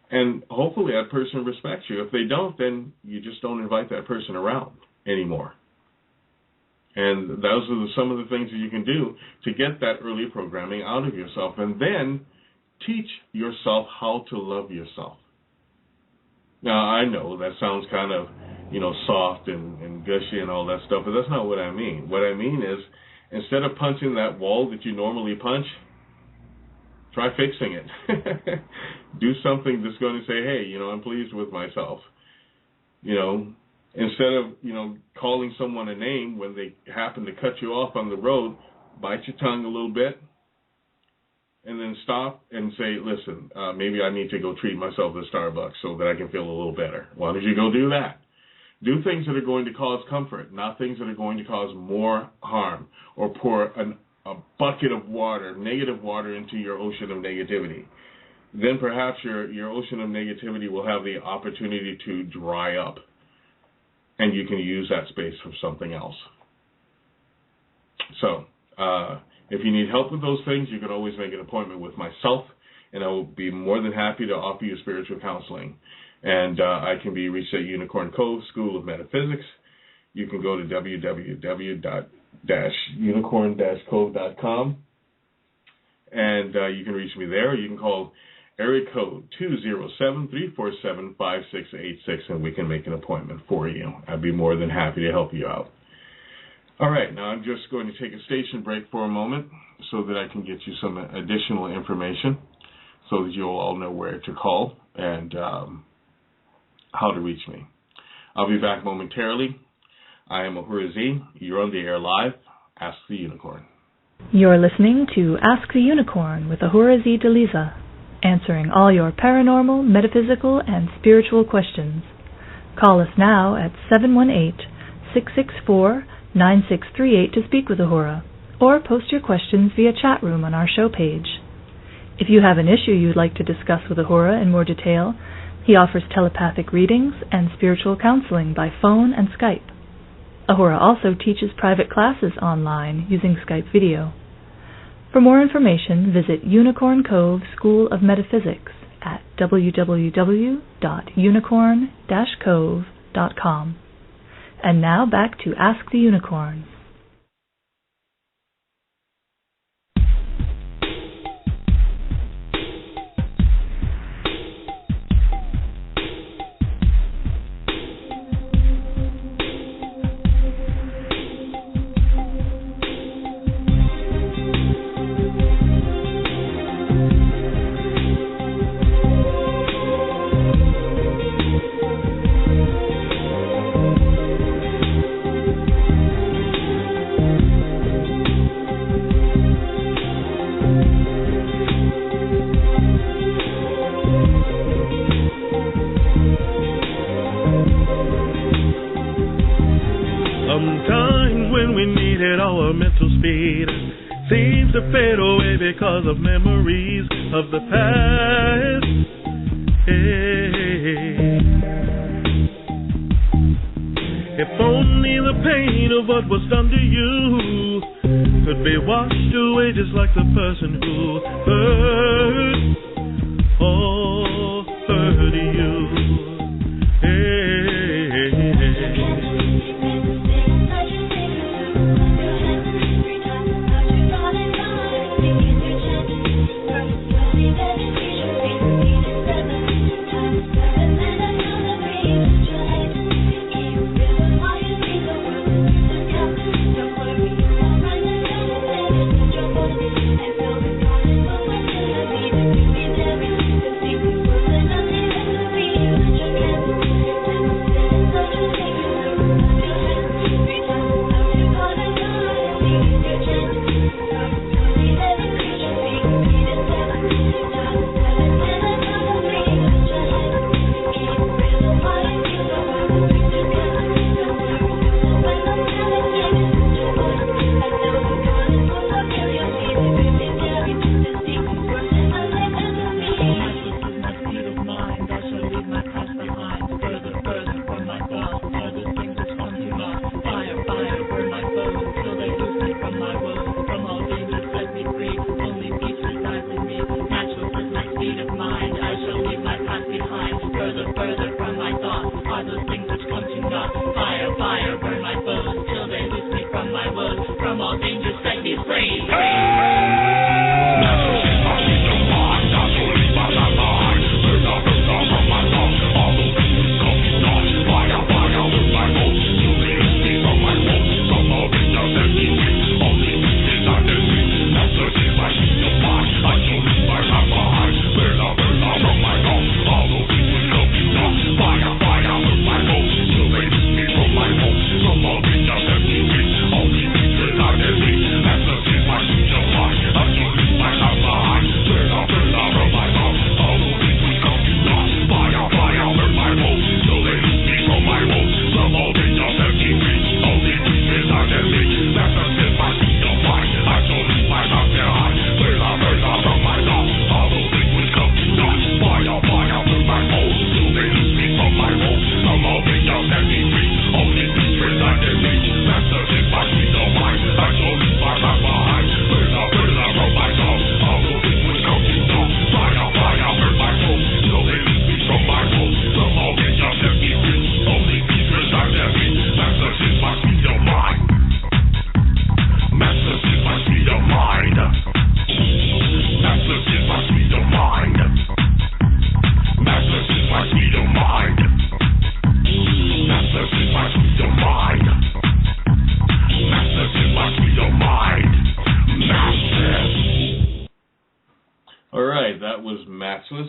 And hopefully that person respects you. If they don't, then you just don't invite that person around anymore. And those are some of the things that you can do to get that early programming out of yourself. And then teach yourself how to love yourself. Now, I know that sounds kind of, soft and gushy and all that stuff, but that's not what I mean. What I mean is, instead of punching that wall that you normally punch, try fixing it. Do something that's going to say, hey, I'm pleased with myself. Instead of, calling someone a name when they happen to cut you off on the road, bite your tongue a little bit and then stop and say, listen, maybe I need to go treat myself at Starbucks so that I can feel a little better. Why don't you go do that? Do things that are going to cause comfort, not things that are going to cause more harm, or pour a bucket of water, negative water, into your ocean of negativity. Then perhaps your ocean of negativity will have the opportunity to dry up, and you can use that space for something else. So, if you need help with those things, you can always make an appointment with myself, and I will be more than happy to offer you spiritual counseling. And I can be reached at Unicorn Cove School of Metaphysics. You can go to www.unicorn-cove.com, and you can reach me there. You can call area code 207-347-5686, and we can make an appointment for you. I'd be more than happy to help you out. All right, now I'm just going to take a station break for a moment so that I can get you some additional information so that you'll all know where to call and how to reach me. I'll be back momentarily. I am Ahura Z. You're on the air live. Ask the Unicorn. You're listening to Ask the Unicorn with Ahura Z. DeLisa, answering all your paranormal, metaphysical, and spiritual questions. Call us now at 718-664-9638 to speak with Ahura, or post your questions via chat room on our show page. If you have an issue you'd like to discuss with Ahura in more detail, He offers telepathic readings and spiritual counseling by phone and Skype. Ahura also teaches private classes online using Skype video. For more information, visit Unicorn Cove School of Metaphysics at www.unicorn-cove.com. And now back to Ask the Unicorn. Seems to fade away because of memories of the past. Hey. If only the pain of what was done to you could be washed away just like the person who hurt you.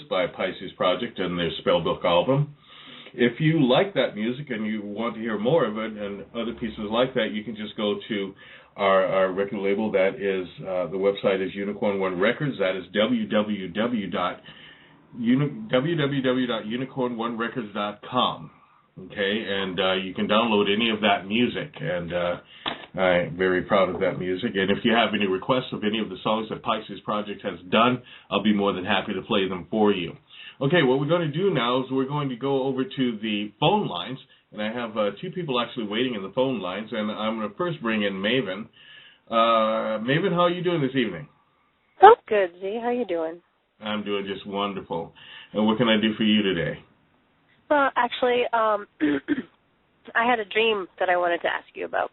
By Pisces Project and their Spellbook album. If you like that music and you want to hear more of it and other pieces like that, you can just go to our record label. That is, the website is Unicorn One Records. That is www.unicorn1records.com. Okay, and you can download any of that music, and I'm very proud of that music. And if you have any requests of any of the songs that Pisces Project has done, I'll be more than happy to play them for you. Okay, what we're going to do now is we're going to go over to the phone lines, and I have two people actually waiting in the phone lines, and I'm going to first bring in Maven. Maven, how are you doing this evening? Oh, good, Z. How you doing? I'm doing just wonderful. And what can I do for you today? Well, actually, I had a dream that I wanted to ask you about.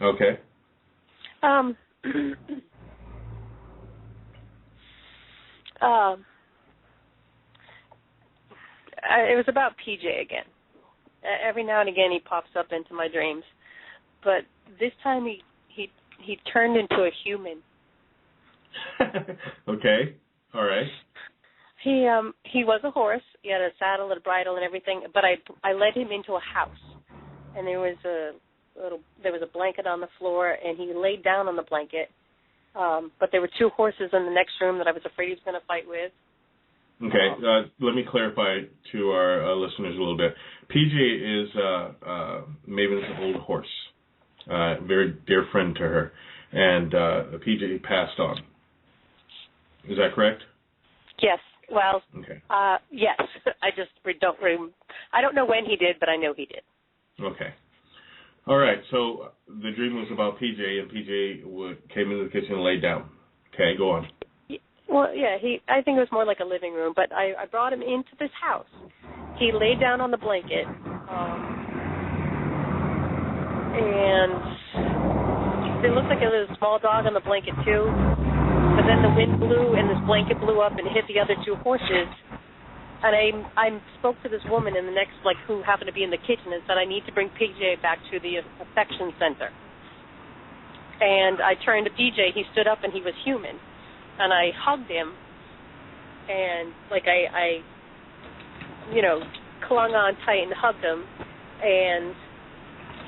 Okay. It was about PJ again. Every now and again he pops up into my dreams, but this time he turned into a human. Okay. All right. He was a horse. He had a saddle and a bridle and everything, but I led him into a house, and there was a blanket on the floor, and he laid down on the blanket. But there were two horses in the next room that I was afraid he was going to fight with. Okay, let me clarify to our listeners a little bit. PJ is Maven's old horse, very dear friend to her, and PJ passed on. Is that correct? Yes. Well, okay. Yes. I don't know when he did, but I know he did. Okay. All right, so the dream was about PJ, and PJ came into the kitchen and laid down. Okay, go on. Well, yeah, I think it was more like a living room, but I brought him into this house. He laid down on the blanket, and it looked like there was a small dog on the blanket too, but then the wind blew and this blanket blew up and hit the other two horses, and I spoke to this woman in the next, who happened to be in the kitchen, and said, I need to bring PJ back to the affection center. And I turned to PJ, he stood up and he was human. And I hugged him, and I clung on tight and hugged him. And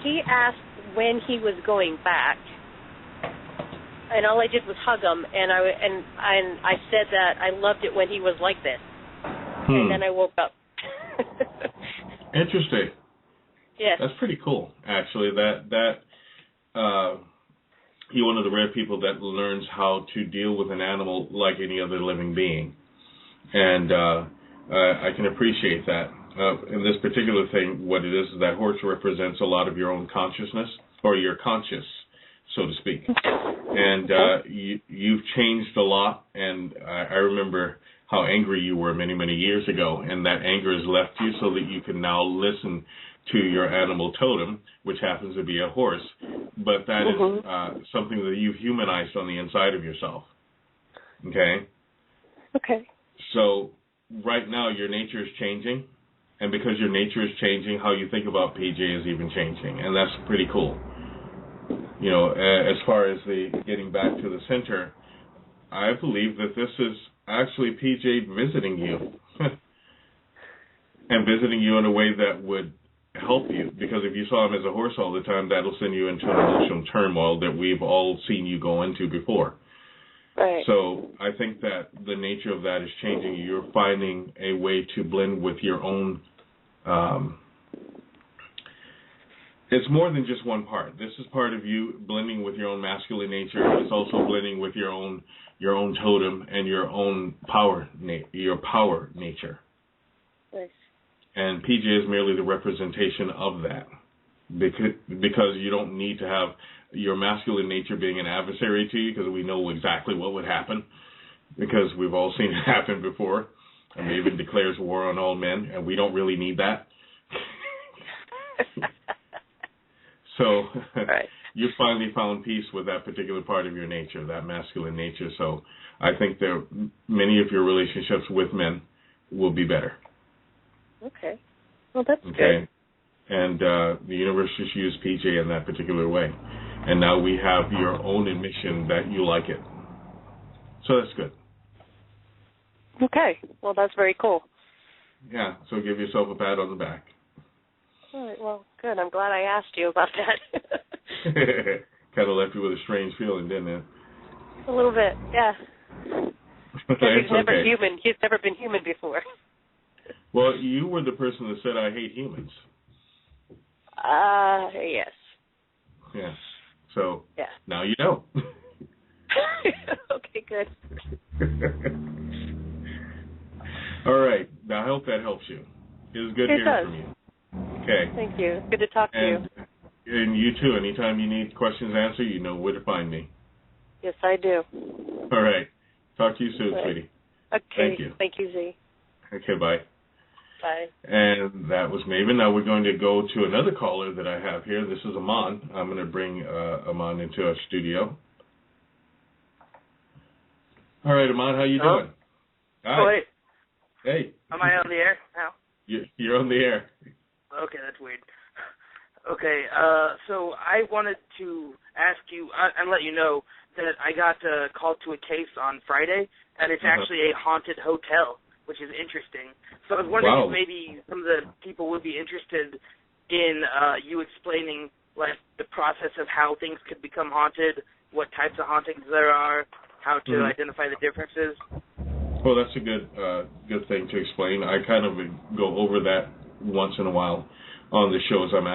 he asked when he was going back, and all I did was hug him. And I said that I loved it when he was like this. And then I woke up. Interesting. Yes. That's pretty cool, actually. You're one of the rare people that learns how to deal with an animal like any other living being. And I can appreciate that. In this particular thing, what it is that horse represents a lot of your own consciousness, or your conscious, so to speak. And you've changed a lot, and I remember how angry you were many, many years ago, and that anger has left you so that you can now listen to your animal totem, which happens to be a horse, but that is something that you've humanized on the inside of yourself. Okay? Okay. So right now your nature is changing, and because your nature is changing, how you think about PJ is even changing, and that's pretty cool. As far as the getting back to the center, I believe that this is actually PJ visiting you, and visiting you in a way that would help you, because if you saw him as a horse all the time, that'll send you into an emotional turmoil that we've all seen you go into before. Right. So I think that the nature of that is changing. You're finding a way to blend with your own. It's more than just one part. This is part of you blending with your own masculine nature. It's also blending with your own totem and your own power nature. Nice. And PJ is merely the representation of that, because you don't need to have your masculine nature being an adversary to you, because we know exactly what would happen, because we've all seen it happen before. And Maven declares war on all men, and we don't really need that. So right. You finally found peace with that particular part of your nature, that masculine nature. So I think that many of your relationships with men will be better. Okay. Well, that's good. And the universe just used PJ in that particular way. And now we have your own admission that you like it. So that's good. Okay. Well, that's very cool. Yeah, so give yourself a pat on the back. All right. Well, good. I'm glad I asked you about that. Kind of left you with a strange feeling, didn't it? A little bit, yeah. He's never okay. human. He's never been human before. Well, you were the person that said, I hate humans. Yes. Yeah. So, yeah. Now you know. Okay, good. All right. I hope that helps you. It was good It hearing does. from you. Okay. Thank you. Good to talk to you. And you too. Anytime you need questions answered, you know where to find me. Yes, I do. All right. Talk to you soon, Right. sweetie. Okay. Thank you. Thank you, Z. Okay, bye. Bye. And that was Maven. Now we're going to go to another caller that I have here. This is Amon. I'm going to bring Amon into our studio. All right, Amon, how you doing? Hi. Oh, hey. Hey. Am I on the air now? You're on the air. Okay, that's weird. Okay, so I wanted to ask you and let you know that I got called to a case on Friday, and it's actually a haunted hotel, which is interesting. So I was wondering if maybe some of the people would be interested in you explaining, like, the process of how things could become haunted, what types of hauntings there are, how to identify the differences. Well, that's a good thing to explain. I kind of go over that once in a while on the show as I'm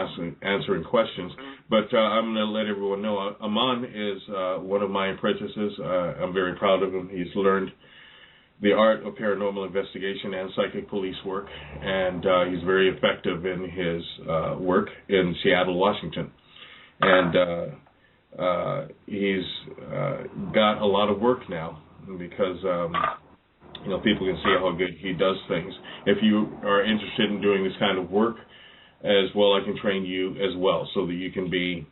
answering questions. But I'm going to let everyone know, Amon is one of my apprentices. I'm very proud of him. He's learned the art of paranormal investigation and psychic police work, and he's very effective in his work in Seattle, Washington. And he's got a lot of work now because people can see how good he does things. If you are interested in doing this kind of work as well, I can train you as well so that you can be,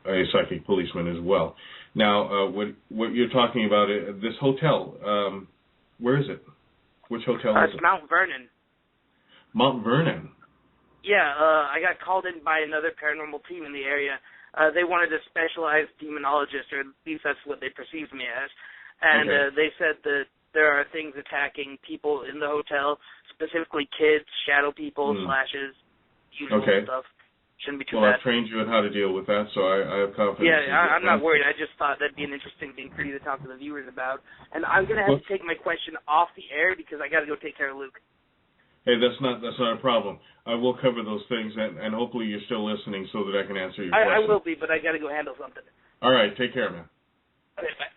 a psychic policeman as well. Now, what you're talking about, this hotel, where is it? Which hotel is it? It's Mount Vernon. Mount Vernon? Yeah, I got called in by another paranormal team in the area. They wanted a specialized demonologist, or at least that's what they perceived me as. And they said that there are things attacking people in the hotel, specifically kids, shadow people, slashes, usual stuff. Shouldn't be too bad. I've trained you on how to deal with that, so I have confidence. Yeah, I'm not worried. I just thought that'd be an interesting thing for you to talk to the viewers about. And I'm going to have to take my question off the air because I got to go take care of Luke. Hey, that's not a problem. I will cover those things, and hopefully you're still listening so that I can answer your question. I will be, but I got to go handle something. All right, take care, man. Okay, bye.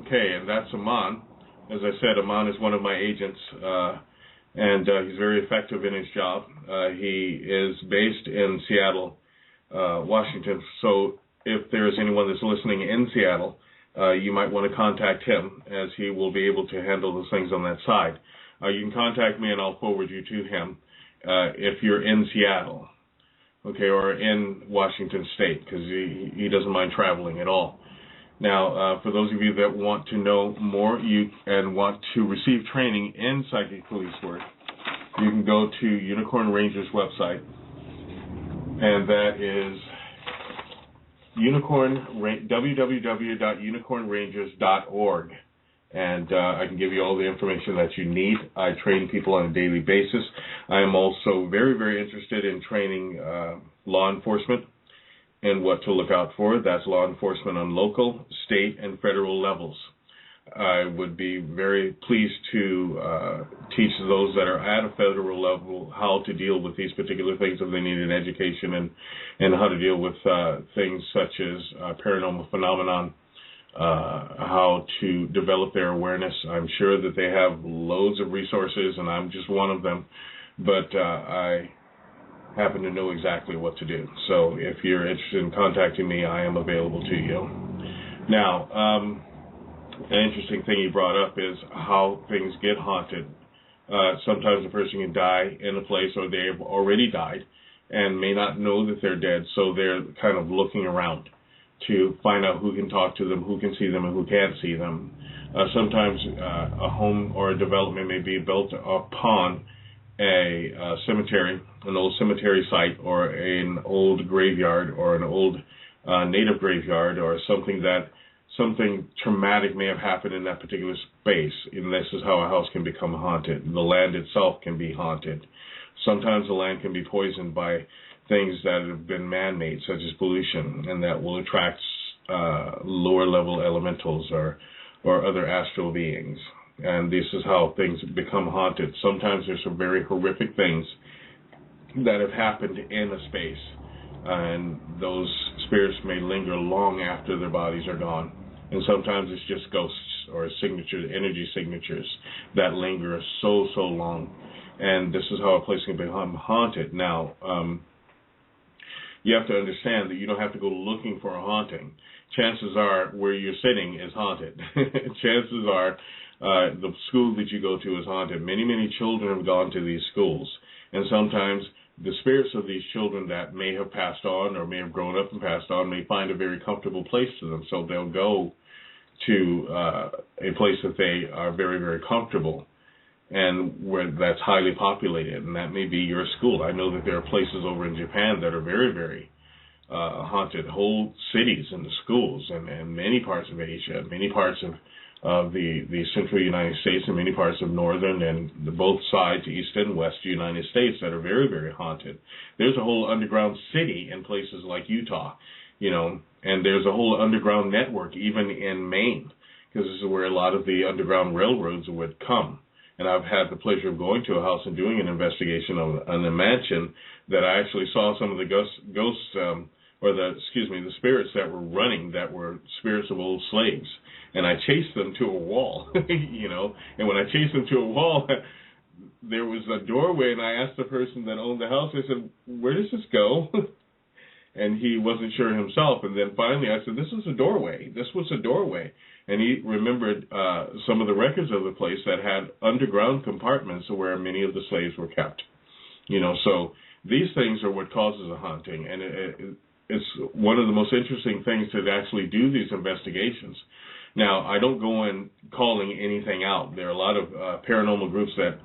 Okay, and that's Amon. As I said, Amon is one of my agents, and he's very effective in his job. He is based in Seattle, Washington, so if there is anyone that's listening in Seattle, you might want to contact him, as he will be able to handle those things on that side. You can contact me, and I'll forward you to him if you're in Seattle, or in Washington State, because he doesn't mind traveling at all. Now, for those of you that want to know more and want to receive training in psychic police work, you can go to Unicorn Rangers website, and that is www.unicornrangers.org. And I can give you all the information that you need. I train people on a daily basis. I am also very, very interested in training law enforcement and what to look out for. That's law enforcement on local, state, and federal levels. I would be very pleased to teach those that are at a federal level how to deal with these particular things if they need an education, and how to deal with things such as paranormal phenomenon, how to develop their awareness. I'm sure that they have loads of resources, and I'm just one of them, but I happen to know exactly what to do. So if you're interested in contacting me, I am available to you. Now, an interesting thing you brought up is how things get haunted. Sometimes a person can die in a place, or they've already died and may not know that they're dead, so they're kind of looking around to find out who can talk to them, who can see them, and who can't see them. Sometimes a home or a development may be built upon a cemetery, an old cemetery site, or an old graveyard, or an old native graveyard, or something traumatic may have happened in that particular space. And this is how a house can become haunted. The land itself can be haunted. Sometimes the land can be poisoned by things that have been man-made, such as pollution, and that will attract lower-level elementals or other astral beings. And this is how things become haunted. Sometimes there's some very horrific things that have happened in a space, and those spirits may linger long after their bodies are gone. And sometimes it's just ghosts or signatures, energy signatures that linger so long. And this is how a place can become haunted. Now, you have to understand that you don't have to go looking for a haunting. Chances are where you're sitting is haunted. Chances are the school that you go to is haunted. Many children have gone to these schools, and sometimes the spirits of these children that may have passed on or may have grown up and passed on may find a very comfortable place to them, so they'll go to a place that they are very comfortable and where that's highly populated, and that may be your school. I know that there are places over in Japan that are very haunted, whole cities in the schools, and many parts of Asia, many parts of the central United States, and many parts of northern and both sides, east and west United States, that are very haunted. There's a whole underground city in places like Utah, and there's a whole underground network even in Maine, because this is where a lot of the underground railroads would come. And I've had the pleasure of going to a house and doing an investigation on a mansion that I actually saw some of the the spirits that were running, that were spirits of old slaves. And I chased them to a wall, and when I chased them to a wall, there was a doorway, and I asked the person that owned the house, I said, where does this go? And he wasn't sure himself. And then finally I said, this is a doorway. This was a doorway. And he remembered some of the records of the place that had underground compartments where many of the slaves were kept. So these things are what causes a haunting. And it's one of the most interesting things to actually do these investigations. Now, I don't go in calling anything out. There are a lot of paranormal groups that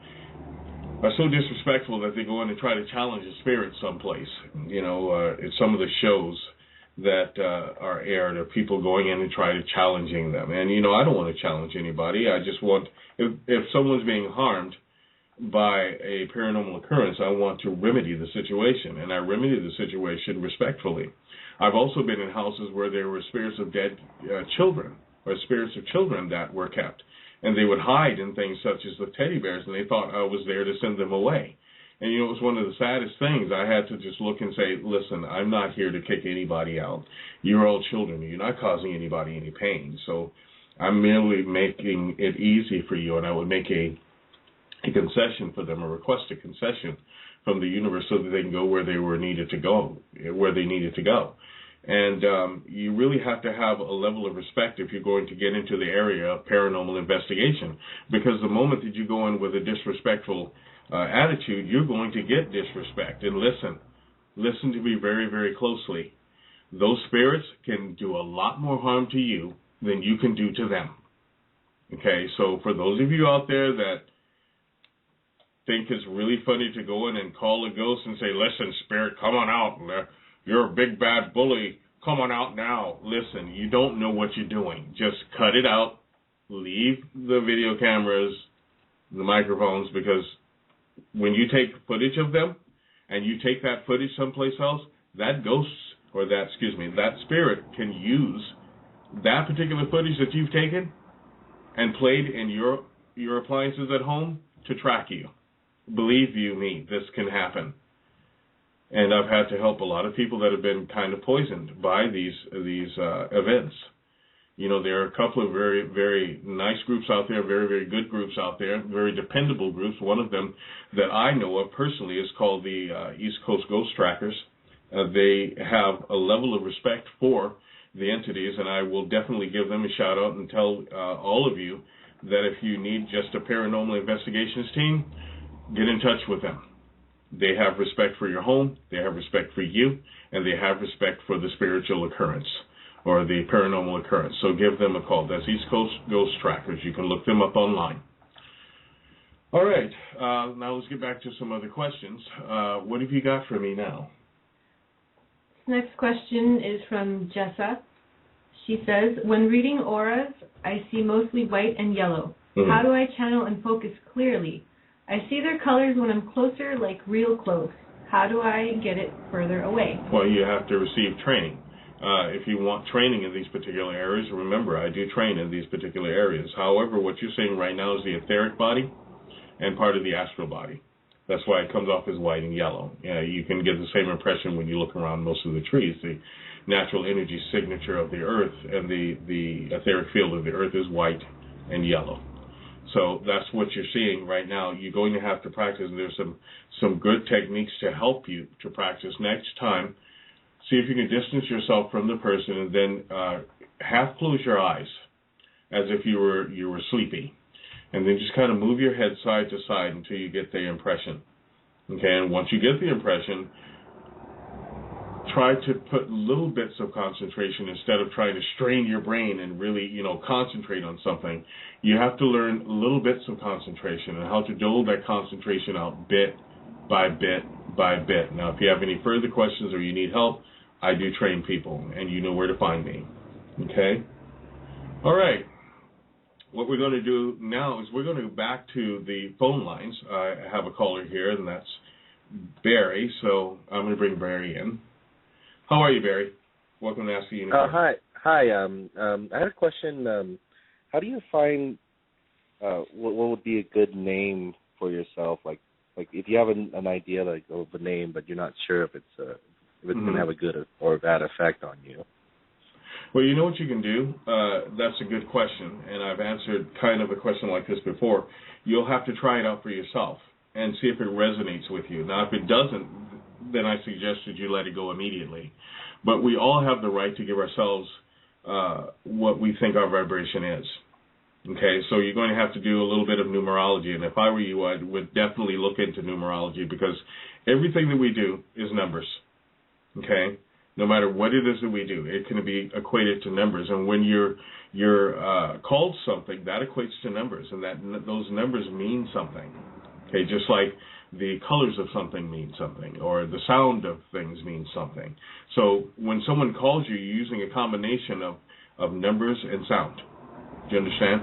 are so disrespectful that they go in and try to challenge a spirit someplace. It's some of the shows that are aired of people going in and trying to challenging them. And, I don't want to challenge anybody. I just want, if someone's being harmed by a paranormal occurrence, I want to remedy the situation. And I remedy the situation respectfully. I've also been in houses where there were spirits of dead children, or spirits of children that were kept. And they would hide in things such as the teddy bears, and they thought I was there to send them away. And, it was one of the saddest things. I had to just look and say, listen, I'm not here to kick anybody out. You're all children. You're not causing anybody any pain. So I'm merely making it easy for you, and I would make a concession for them, or request a concession from the universe so that they can go where they needed to go. And you really have to have a level of respect if you're going to get into the area of paranormal investigation, because the moment that you go in with a disrespectful attitude, you're going to get disrespect. And listen to me very closely. Those spirits can do a lot more harm to you than you can do to them. Okay, so for those of you out there that think it's really funny to go in and call a ghost and say, listen, spirit, come on out. You're a big bad bully. Come on out now. Listen, you don't know what you're doing. Just cut it out. Leave the video cameras, the microphones, because when you take footage of them and you take that footage someplace else, that ghost, or that spirit can use that particular footage that you've taken and played in your appliances at home to track you. Believe you me, this can happen. And I've had to help a lot of people that have been kind of poisoned by these events. There are a couple of very nice groups out there, very good groups out there, very dependable groups. One of them that I know of personally is called the East Coast Ghost Trackers. They have a level of respect for the entities, and I will definitely give them a shout out and tell all of you that if you need just a paranormal investigations team, get in touch with them. They have respect for your home, they have respect for you, and they have respect for the spiritual occurrence or the paranormal occurrence. So give them a call. That's East Coast Ghost Trackers. You can look them up online. All right, now let's get back to some other questions. What have you got for me now? Next question is from Jessa. She says, when reading auras, I see mostly white and yellow. Mm-hmm. How do I channel and focus clearly? I see their colors when I'm closer, like real close. How do I get it further away? Well, you have to receive training. If you want training in these particular areas, remember, I do train in these particular areas. However, what you're seeing right now is the etheric body and part of the astral body. That's why it comes off as white and yellow. You can get the same impression when you look around most of the trees. The natural energy signature of the earth and the etheric field of the earth is white and yellow. So that's what you're seeing right now. You're going to have to practice, and there's some good techniques to help you to practice. Next time, see if you can distance yourself from the person, and then half close your eyes as if you were sleepy, and then just kind of move your head side to side until you get the impression. Okay, and once you get the impression, try to put little bits of concentration instead of trying to strain your brain and really, concentrate on something. You have to learn little bits of concentration and how to dole that concentration out bit by bit by bit. Now, if you have any further questions or you need help, I do train people, and you know where to find me. Okay? All right. What we're going to do now is we're going to go back to the phone lines. I have a caller here, and that's Barry, so I'm going to bring Barry in. How are you, Barry? Welcome to Ask the Unicorn. Hi. I had a question. How do you find what would be a good name for yourself? Like if you have an idea of a name, but you're not sure if it's going to have a good or bad effect on you. Well, you know what you can do? That's a good question, and I've answered kind of a question like this before. You'll have to try it out for yourself and see if it resonates with you. Now, if it doesn't, then I suggested you let it go immediately. But we all have the right to give ourselves what we think our vibration is. Okay, so you're going to have to do a little bit of numerology, and if I were you, I would definitely look into numerology, because everything that we do is numbers. Okay, no matter what it is that we do, it can be equated to numbers, and when you're called something, that equates to numbers, and those numbers mean something. Okay, just like the colors of something mean something, or the sound of things means something. So when someone calls you, you're using a combination of numbers and sound. Do you understand?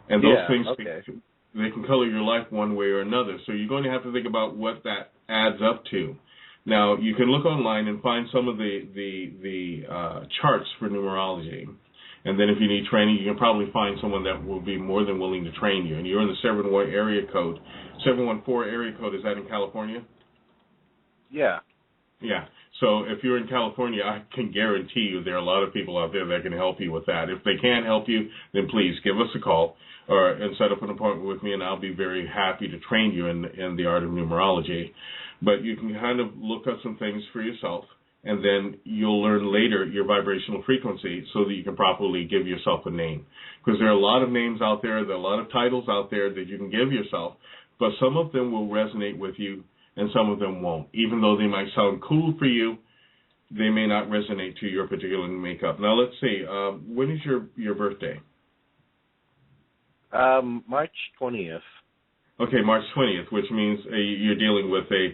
And those things, they can color your life one way or another. So you're going to have to think about what that adds up to. Now, you can look online and find some of the charts for numerology. And then if you need training, you can probably find someone that will be more than willing to train you. And you're in the 714 area code. 714 area code, is that in California? Yeah. Yeah. So if you're in California, I can guarantee you there are a lot of people out there that can help you with that. If they can't help you, then please give us a call and set up an appointment with me, and I'll be very happy to train you in the art of numerology. But you can kind of look up some things for yourself, and then you'll learn later your vibrational frequency so that you can properly give yourself a name. Because there are a lot of names out there, there are a lot of titles out there that you can give yourself, but some of them will resonate with you and some of them won't. Even though they might sound cool for you, they may not resonate to your particular makeup. Now, let's see. When is your birthday? March 20th. Okay, March 20th, which means you're dealing with a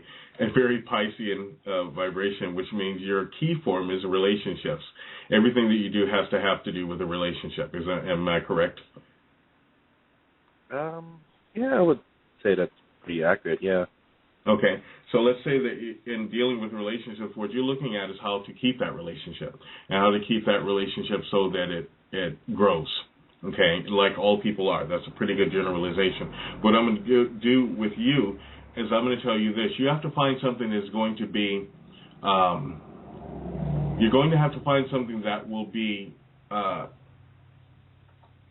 very Piscean vibration, which means your key form is relationships. Everything that you do has to have to do with a relationship. Am I correct? Yeah, I would say that's pretty accurate, yeah. Okay, so let's say that in dealing with relationships, what you're looking at is how to keep that relationship and how to keep that relationship so that it grows. Okay, like all people are. That's a pretty good generalization. What I'm going to do with you is I'm going to tell you this. You have to find something that's going to be, you're going to have to find something that will be, that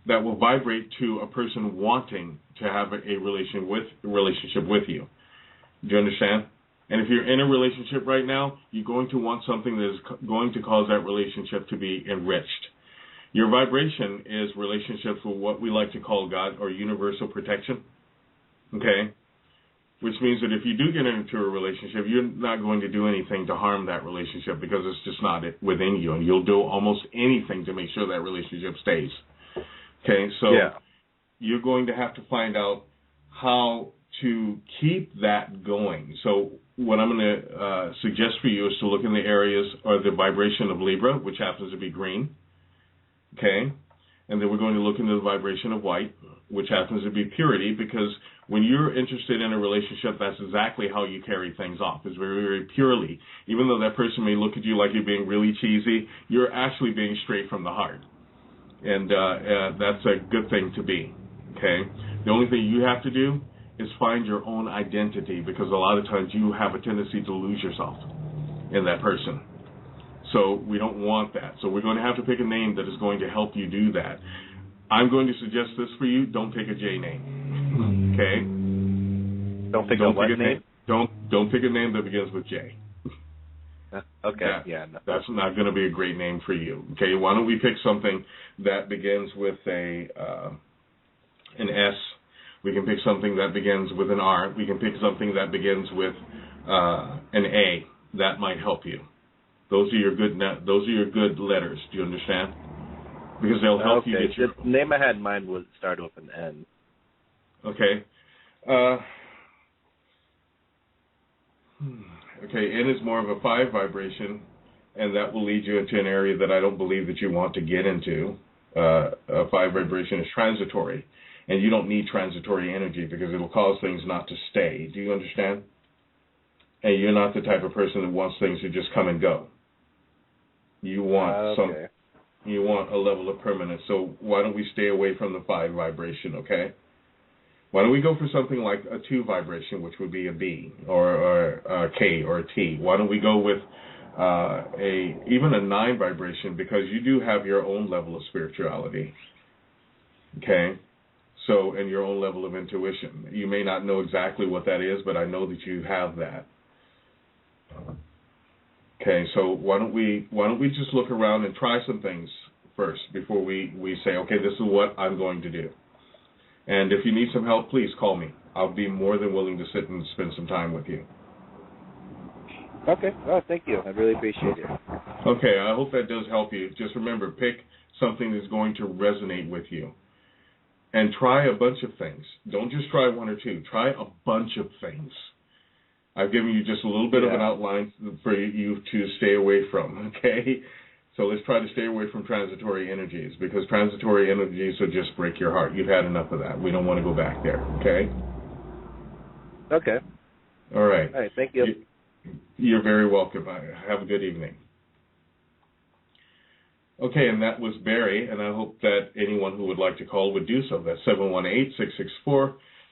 will vibrate to a person wanting to have a relationship with you. Do you understand? And if you're in a relationship right now, you're going to want something that is going to cause that relationship to be enriched. Your vibration is relationships with what we like to call God or universal protection, okay? Which means that if you do get into a relationship, you're not going to do anything to harm that relationship because it's just not within you, and you'll do almost anything to make sure that relationship stays. Okay, so you're going to have to find out how to keep that going. So what I'm going to suggest for you is to look in the areas or the vibration of Libra, which happens to be green. Okay, and then we're going to look into the vibration of white, which happens to be purity, because when you're interested in a relationship, that's exactly how you carry things off. It's very, very purely. Even though that person may look at you like you're being really cheesy, you're actually being straight from the heart. And that's a good thing to be. Okay, the only thing you have to do is find your own identity, because a lot of times you have a tendency to lose yourself in that person. So we don't want that. So we're going to have to pick a name that is going to help you do that. I'm going to suggest this for you. Don't pick a J name. Okay? Don't pick a what name? Don't pick a name that begins with J. Okay. No. That's not going to be a great name for you. Okay, why don't we pick something that begins with an S. We can pick something that begins with an R. We can pick something that begins with an A. That might help you. Those are your good letters. Do you understand? Because they'll help you get your... The name I had in mind would start with an N. Okay. Okay, N is more of a 5 vibration, and that will lead you into an area that I don't believe that you want to get into. A 5 vibration is transitory, and you don't need transitory energy because it'll cause things not to stay. Do you understand? And you're not the type of person that wants things to just come and go. You want you want a level of permanence. So why don't we stay away from the 5 vibration, okay? Why don't we go for something like a 2 vibration, which would be a B or a K or a T? Why don't we go with even a 9 vibration, because you do have your own level of spirituality, okay? So, and your own level of intuition. You may not know exactly what that is, but I know that you have that. Okay, so why don't we just look around and try some things first before we say, okay, this is what I'm going to do. And if you need some help, please call me. I'll be more than willing to sit and spend some time with you. Okay. Oh, thank you. I really appreciate it. Okay, I hope that does help you. Just remember, pick something that's going to resonate with you. And try a bunch of things. Don't just try 1 or 2. Try a bunch of things. I've given you just a little bit of an outline for you to stay away from, okay? So let's try to stay away from transitory energies, because transitory energies will just break your heart. You've had enough of that. We don't want to go back there, okay? Okay. All right. All right, thank you. You're very welcome. Have a good evening. Okay, and that was Barry, and I hope that anyone who would like to call would do so. That's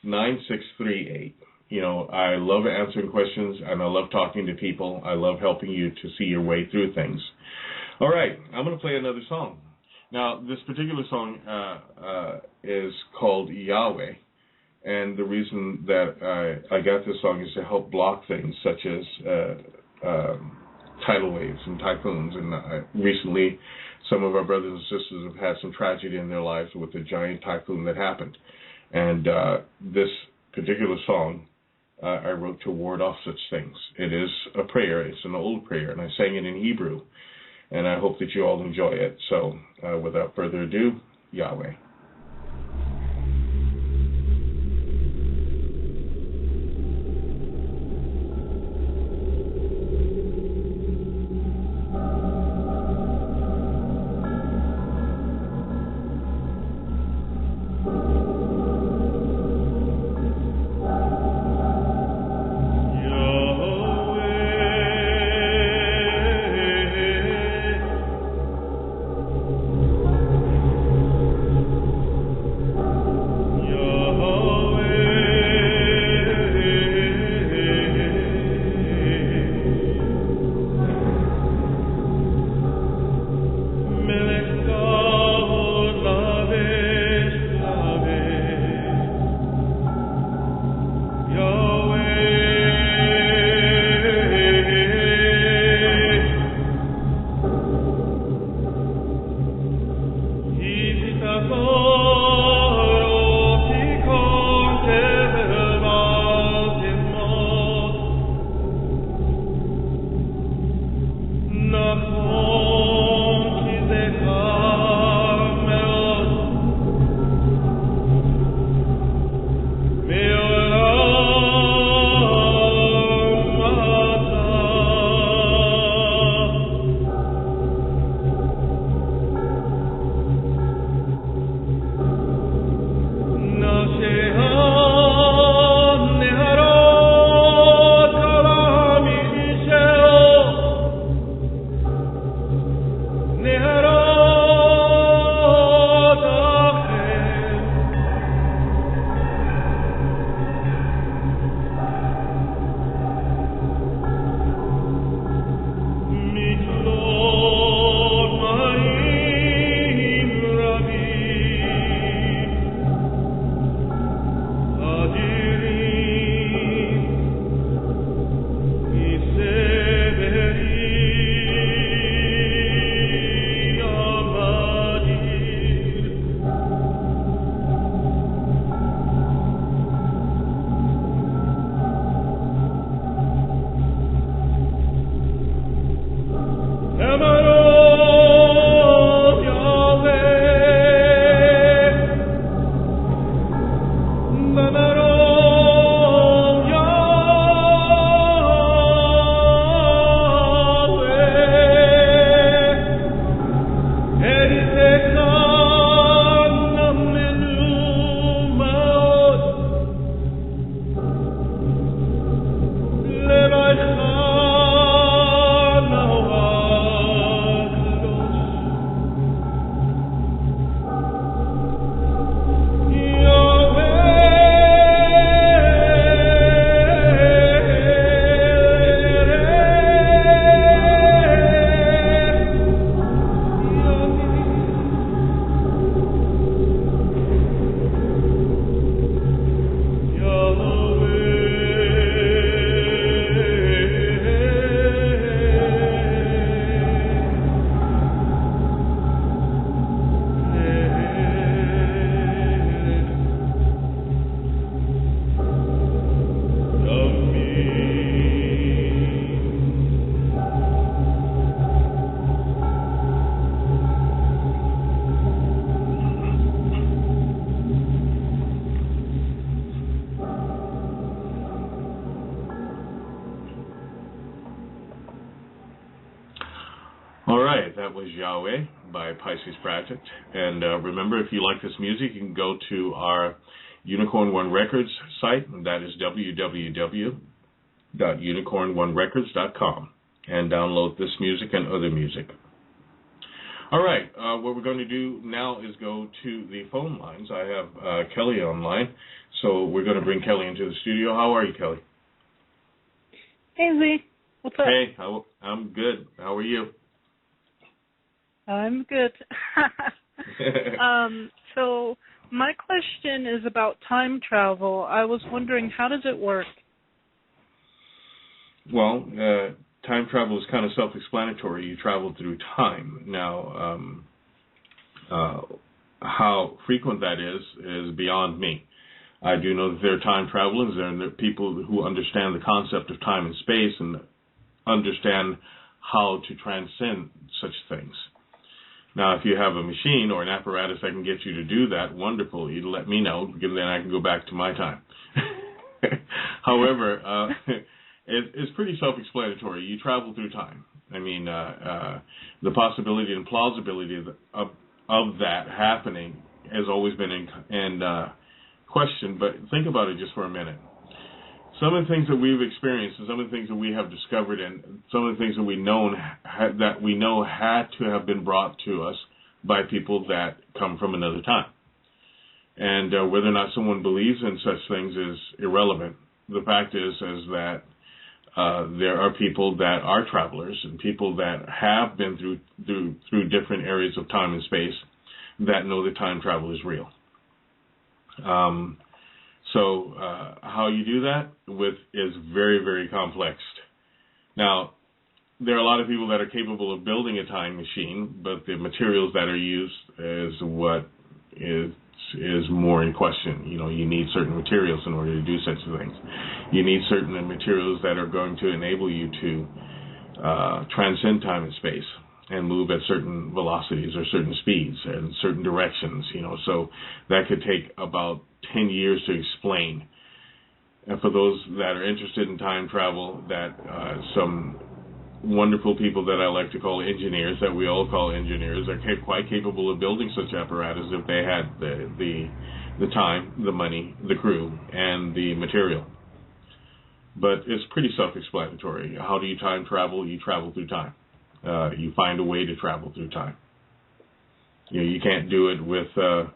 718-664-9638. You know, I love answering questions, and I love talking to people. I love helping you to see your way through things. All right, I'm going to play another song. Now, this particular song is called Yahweh, and the reason that I got this song is to help block things such as tidal waves and typhoons. And recently, some of our brothers and sisters have had some tragedy in their lives with the giant typhoon that happened. And this particular song I wrote to ward off such things. It is a prayer. It's an old prayer, and I sang it in Hebrew. And I hope that you all enjoy it. So, without further ado, Yahweh. right, that was Yahweh by Pisces Project. And remember, if you like this music, you can go to our Unicorn One Records site, and that is www.unicornonerecords.com, and download this music and other music. All right, what we're going to do now is go to the phone lines. I have Kelly online, so we're going to bring Kelly into the studio. How are you, Kelly? Hey, Lee. What's up? Hey, I'm good. How are you? I'm good. So my question is about time travel. I was wondering, how does it work? Well, time travel is kind of self-explanatory. You travel through time. Now, how frequent that is beyond me. I do know that there are time travelers, there are people who understand the concept of time and space and understand how to transcend such things. Now, if you have a machine or an apparatus that can get you to do that, wonderful. You let me know, because then I can go back to my time. However, it's pretty self-explanatory. You travel through time. I mean, the possibility and plausibility of that happening has always been in question, but think about it just for a minute. Some of the things that we've experienced and some of the things that we have discovered and some of the things that we know had to have been brought to us by people that come from another time. And whether or not someone believes in such things is irrelevant. The fact is that there are people that are travelers and people that have been through different areas of time and space that know that time travel is real. So how you do that is very, very complex. Now, there are a lot of people that are capable of building a time machine, but the materials that are used is what is more in question. You know, you need certain materials in order to do such things. You need certain materials that are going to enable you to transcend time and space and move at certain velocities or certain speeds and certain directions, you know. So that could take about 10 years to explain. And for those that are interested in time travel, that some wonderful people that I like to call engineers, that we all call engineers, are quite capable of building such apparatus if they had the time, the money, the crew, and the material. But it's pretty self-explanatory. How do you time travel? You travel through time. You find a way to travel through time. You know, you can't do it with 2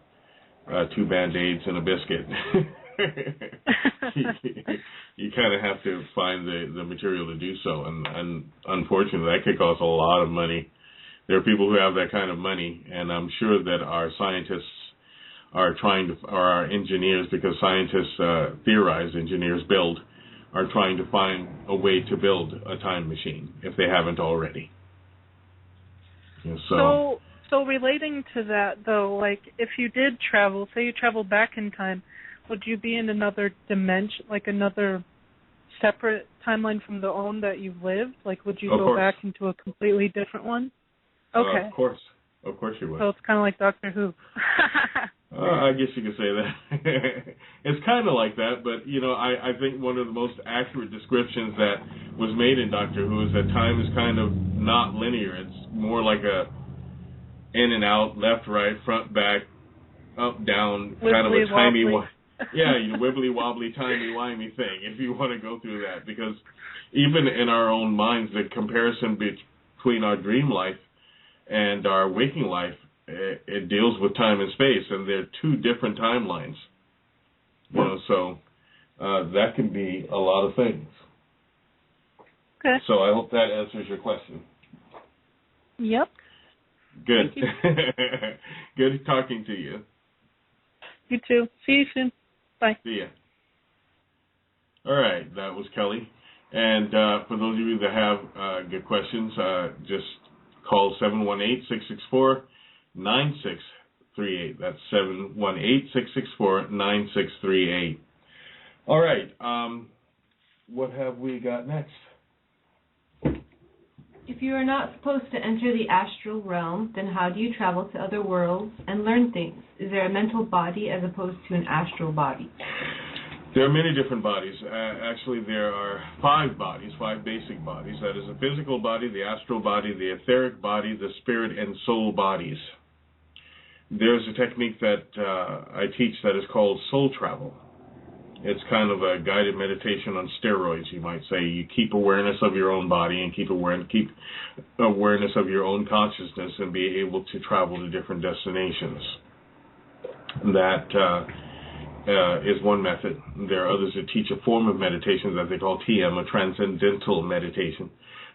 Band-Aids and a biscuit. You kind of have to find the material to do so, and unfortunately, that could cost a lot of money. There are people who have that kind of money, and I'm sure that our scientists are or our engineers, because scientists theorize, engineers build, are trying to find a way to build a time machine if they haven't already. You know, So relating to that, though, like if you did travel, say you traveled back in time, would you be in another dimension, like another separate timeline from the own that you've lived? Like, would you go back into a completely different one? Okay. Of course you would. So it's kind of like Doctor Who. I guess you could say that. It's kind of like that, but, you know, I think one of the most accurate descriptions that was made in Doctor Who is that time is kind of not linear. It's more like a in and out, left, right, front, back, up, down, kind of a timey one. Yeah, you know, wibbly wobbly, timey wimey thing, if you want to go through that, because even in our own minds, the comparison between our dream life and our waking life, it deals with time and space, and they're 2 different timelines. You know, so that can be a lot of things. Okay. So I hope that answers your question. Yep. Good. Good talking to you. You too. See you soon. Bye. See ya. All right, that was Kelly. And for those of you that have good questions, just call 718-664-9638. That's 718-664-9638. All right, what have we got next? If you are not supposed to enter the astral realm, then how do you travel to other worlds and learn things? Is there a mental body as opposed to an astral body? There are many different bodies. Actually, there are 5 bodies, 5 basic bodies. That is the physical body, the astral body, the etheric body, the spirit and soul bodies. There's a technique that I teach that is called soul travel. It's kind of a guided meditation on steroids, you might say. You keep awareness of your own body and keep awareness of your own consciousness and be able to travel to different destinations. That is one method. There are others that teach a form of meditation that they call TM, a transcendental meditation,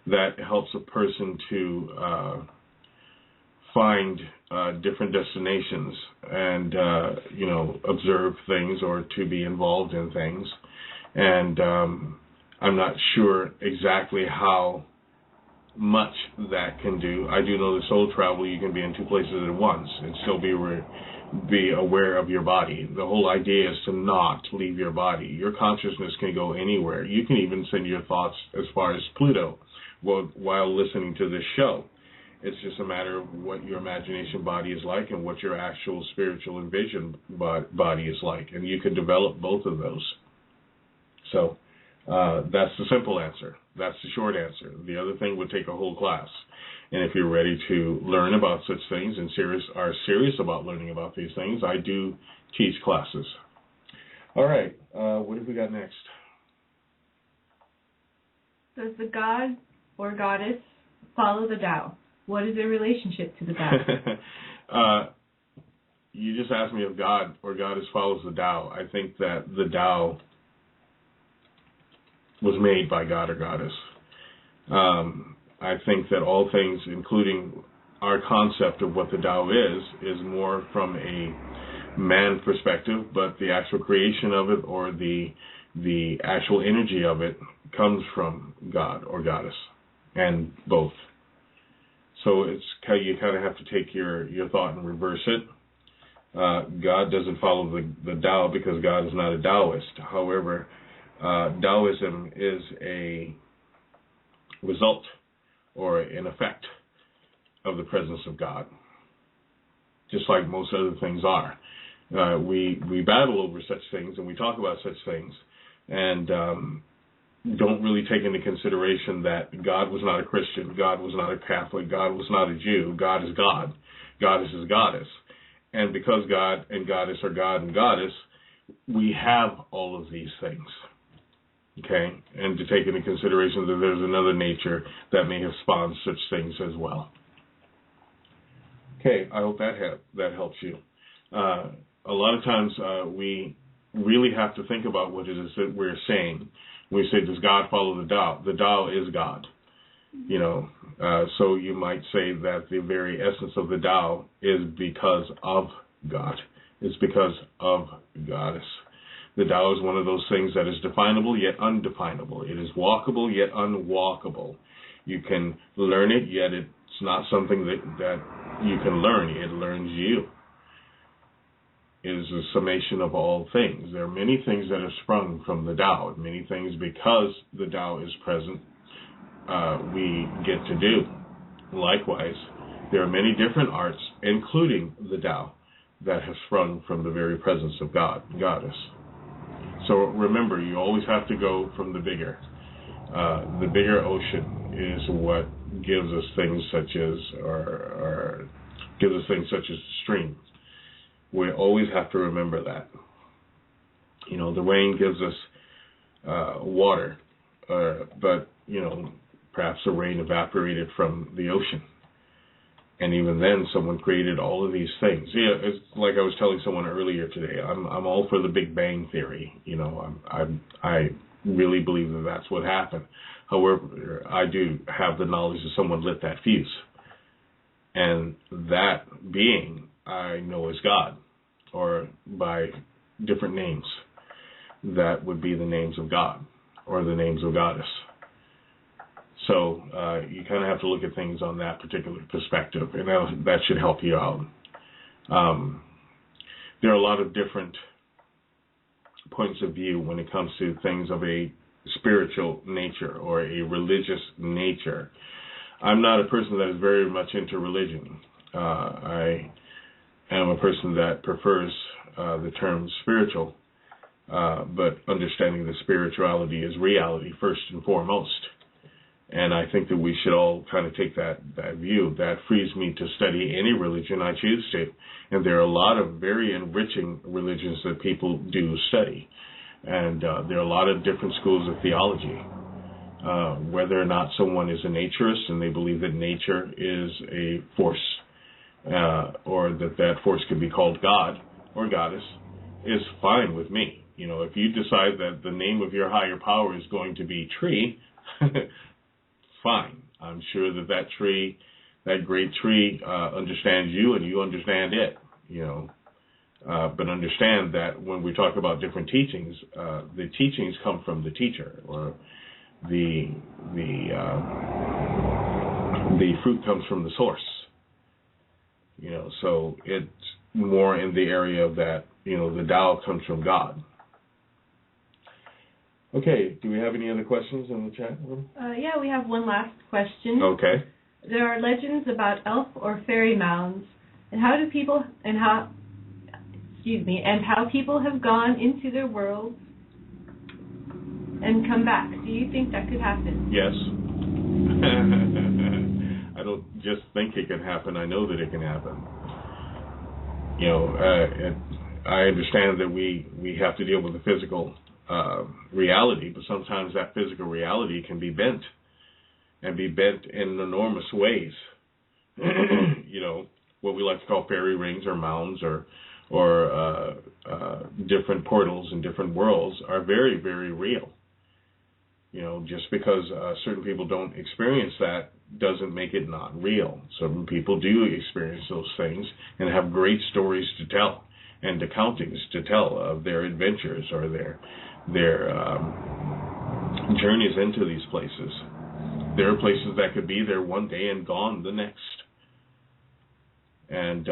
that helps a person to find different destinations and observe things or to be involved in things. And I'm not sure exactly how much that can do. I do know that soul travel, you can be in 2 places at once and still be aware of your body. The whole idea is to not leave your body. Your consciousness can go anywhere. You can even send your thoughts as far as Pluto while listening to this show. It's just a matter of what your imagination body is like and what your actual spiritual and vision body is like. And you can develop both of those. So that's the simple answer. That's the short answer. The other thing would take a whole class. And if you're ready to learn about such things and are serious about learning about these things, I do teach classes. All right. What have we got next? Does the god or goddess follow the Tao? What is their relationship to the Tao? You just asked me if God or goddess follows the Tao. I think that the Tao was made by God or goddess. I think that all things, including our concept of what the Tao is more from a man perspective, but the actual creation of it or the actual energy of it comes from God or goddess, and both. So it's you kind of have to take your thought and reverse it. God doesn't follow the Tao because God is not a Taoist. However, Taoism is a result or an effect of the presence of God, just like most other things are. We battle over such things and we talk about such things and don't really take into consideration that God was not a Christian, God was not a Catholic, God was not a Jew. God is God. Goddess is goddess. And because God and goddess are God and goddess, we have all of these things. Okay? And to take into consideration that there's another nature that may have spawned such things as well. Okay, I hope that helps you. A lot of times we really have to think about what it is that we're saying. We say, does God follow the Tao? The Tao is God. So you might say that the very essence of the Tao is because of God. It's because of Goddess. The Tao is one of those things that is definable yet undefinable. It is walkable yet unwalkable. You can learn it, yet it's not something that you can learn. It learns you. It is a summation of all things. There are many things that have sprung from the Tao. Many things because the Tao is present, we get to do. Likewise, there are many different arts, including the Tao, that have sprung from the very presence of God, Goddess. So remember, you always have to go from the bigger. The bigger ocean is what gives us things such as, the stream. We always have to remember that. The rain gives us water, but perhaps the rain evaporated from the ocean. And even then, someone created all of these things. Yeah, it's like I was telling someone earlier today. I'm all for the Big Bang theory. I really believe that that's what happened. However, I do have the knowledge that someone lit that fuse, and that being I know is God, or by different names. That would be the names of God or the names of Goddess. So you kind of have to look at things on that particular perspective, and that should help you out. There are a lot of different points of view when it comes to things of a spiritual nature or a religious nature. I'm not a person that is very much into religion. I am a person that prefers the term spiritual but understanding that spirituality is reality first and foremost. And I think that we should all kind of take that view. That frees me to study any religion I choose to. And there are a lot of very enriching religions that people do study. And there are a lot of different schools of theology. Whether or not someone is a naturist and they believe that nature is a force, or that force can be called God or goddess, is fine with me. You know, if you decide that the name of your higher power is going to be tree, fine. I'm sure that tree, that great tree, understands you and you understand it, you know. But understand that when we talk about different teachings, the teachings come from the teacher, or the fruit comes from the source. You know, so it's more in the area of that, you know, the Tao comes from God. Okay, do we have any other questions in the chat room? Yeah, we have one last question. Okay. There are legends about elf or fairy mounds, and how people have gone into their worlds and come back. Do you think that could happen? Yes. I don't just think it can happen. I know that it can happen. You know, I understand that we have to deal with the physical reality, but sometimes that physical reality can be bent, and be bent in enormous ways. You know, what we like to call fairy rings or mounds or different portals in different worlds are very, very real. You know, just because certain people don't experience that doesn't make it not real. Certain people do experience those things and have great stories to tell and accountings to tell of their adventures or their journeys into these places. There are places that could be there one day and gone the next. And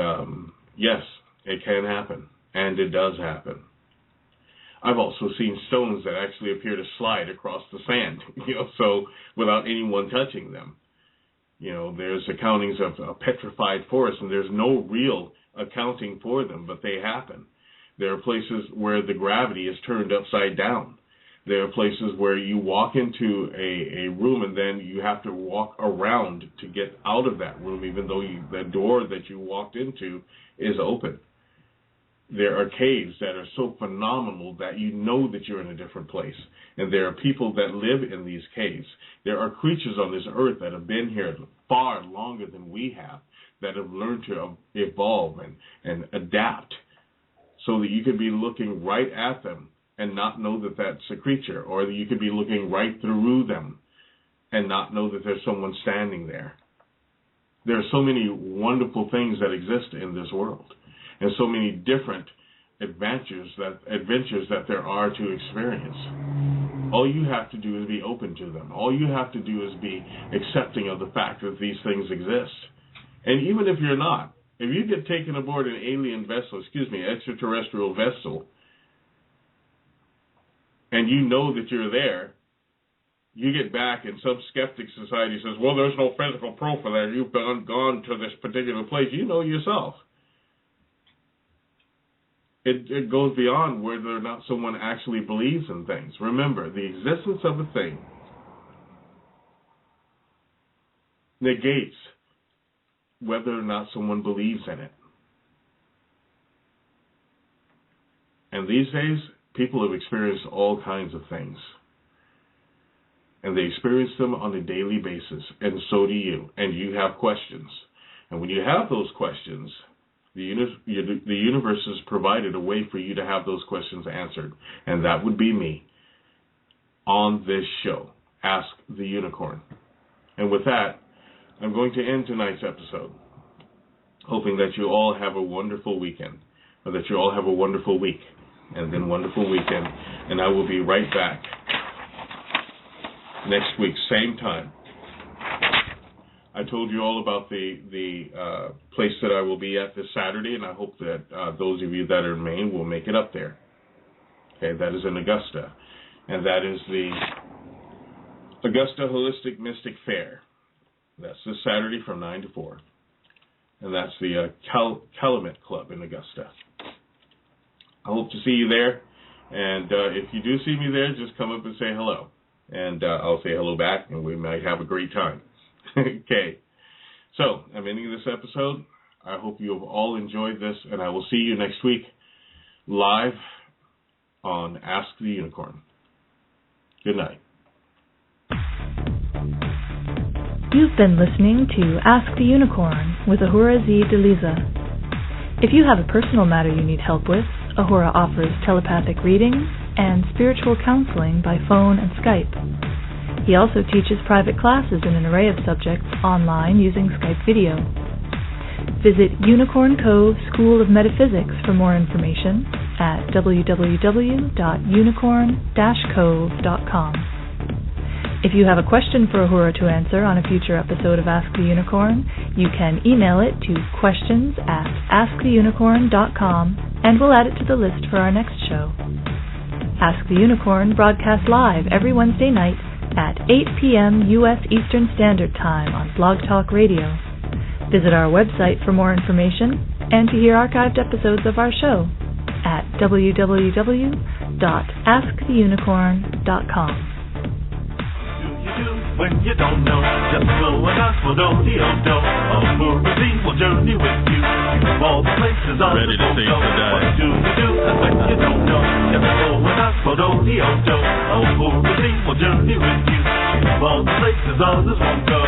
yes, it can happen, and it does happen. I've also seen stones that actually appear to slide across the sand, you know, so without anyone touching them. You know, there's accountings of a petrified forest, and there's no real accounting for them, but they happen. There are places where the gravity is turned upside down. There are places where you walk into a room and then you have to walk around to get out of that room, even though the door that you walked into is open. There are caves that are so phenomenal that you know that you're in a different place. And there are people that live in these caves. There are creatures on this earth that have been here far longer than we have, that have learned to evolve and adapt, so that you could be looking right at them and not know that that's a creature, or that you could be looking right through them and not know that there's someone standing there. There are so many wonderful things that exist in this world, and so many different adventures that there are to experience. All you have to do is be open to them. All you have to do is be accepting of the fact that these things exist. And even if you're not, if you get taken aboard an alien vessel, extraterrestrial vessel, and you know that you're there, you get back and some skeptic society says, well, there's no physical proof of that. You've gone to this particular place. You know yourself. It goes beyond whether or not someone actually believes in things. Remember, the existence of a thing negates whether or not someone believes in it. And these days, people have experienced all kinds of things. And they experience them on a daily basis, and so do you. And you have questions. And when you have those questions, the universe has provided a way for you to have those questions answered. And that would be me on this show, Ask the Unicorn. And with that, I'm going to end tonight's episode, hoping that you all have a wonderful weekend, or that you all have a wonderful week, and then wonderful weekend. And I will be right back next week, same time. I told you all about the place that I will be at this Saturday, and I hope that those of you that are in Maine will make it up there. Okay, that is in Augusta, and that is the Augusta Holistic Mystic Fair. That's this Saturday from 9 to 4, and that's the Calumet Club in Augusta. I hope to see you there, And if you do see me there, just come up and say hello. And I'll say hello back, and we might have a great time. Okay. So, I'm ending this episode. I hope you have all enjoyed this, and I will see you next week live on Ask the Unicorn. Good night. You've been listening to Ask the Unicorn with Ahura Z. DeLiza. If you have a personal matter you need help with, Ahura offers telepathic readings and spiritual counseling by phone and Skype. He also teaches private classes in an array of subjects online using Skype video. Visit Unicorn Cove School of Metaphysics for more information at www.unicorn-cove.com. If you have a question for Ahura to answer on a future episode of Ask the Unicorn, you can email it to questions@asktheunicorn.com and we'll add it to the list for our next show. Ask the Unicorn broadcasts live every Wednesday night at 8 p.m. U.S. Eastern Standard Time on Blog Talk Radio. Visit our website for more information and to hear archived episodes of our show at www.asktheunicorn.com. When you don't know, just go and ask for do-de-o-do. Ahura Z will journey with you to all the places on the go. What do you do when you don't know? Just go and ask for do-de-o-do. Ahura Z will journey with you to all the places others won't go.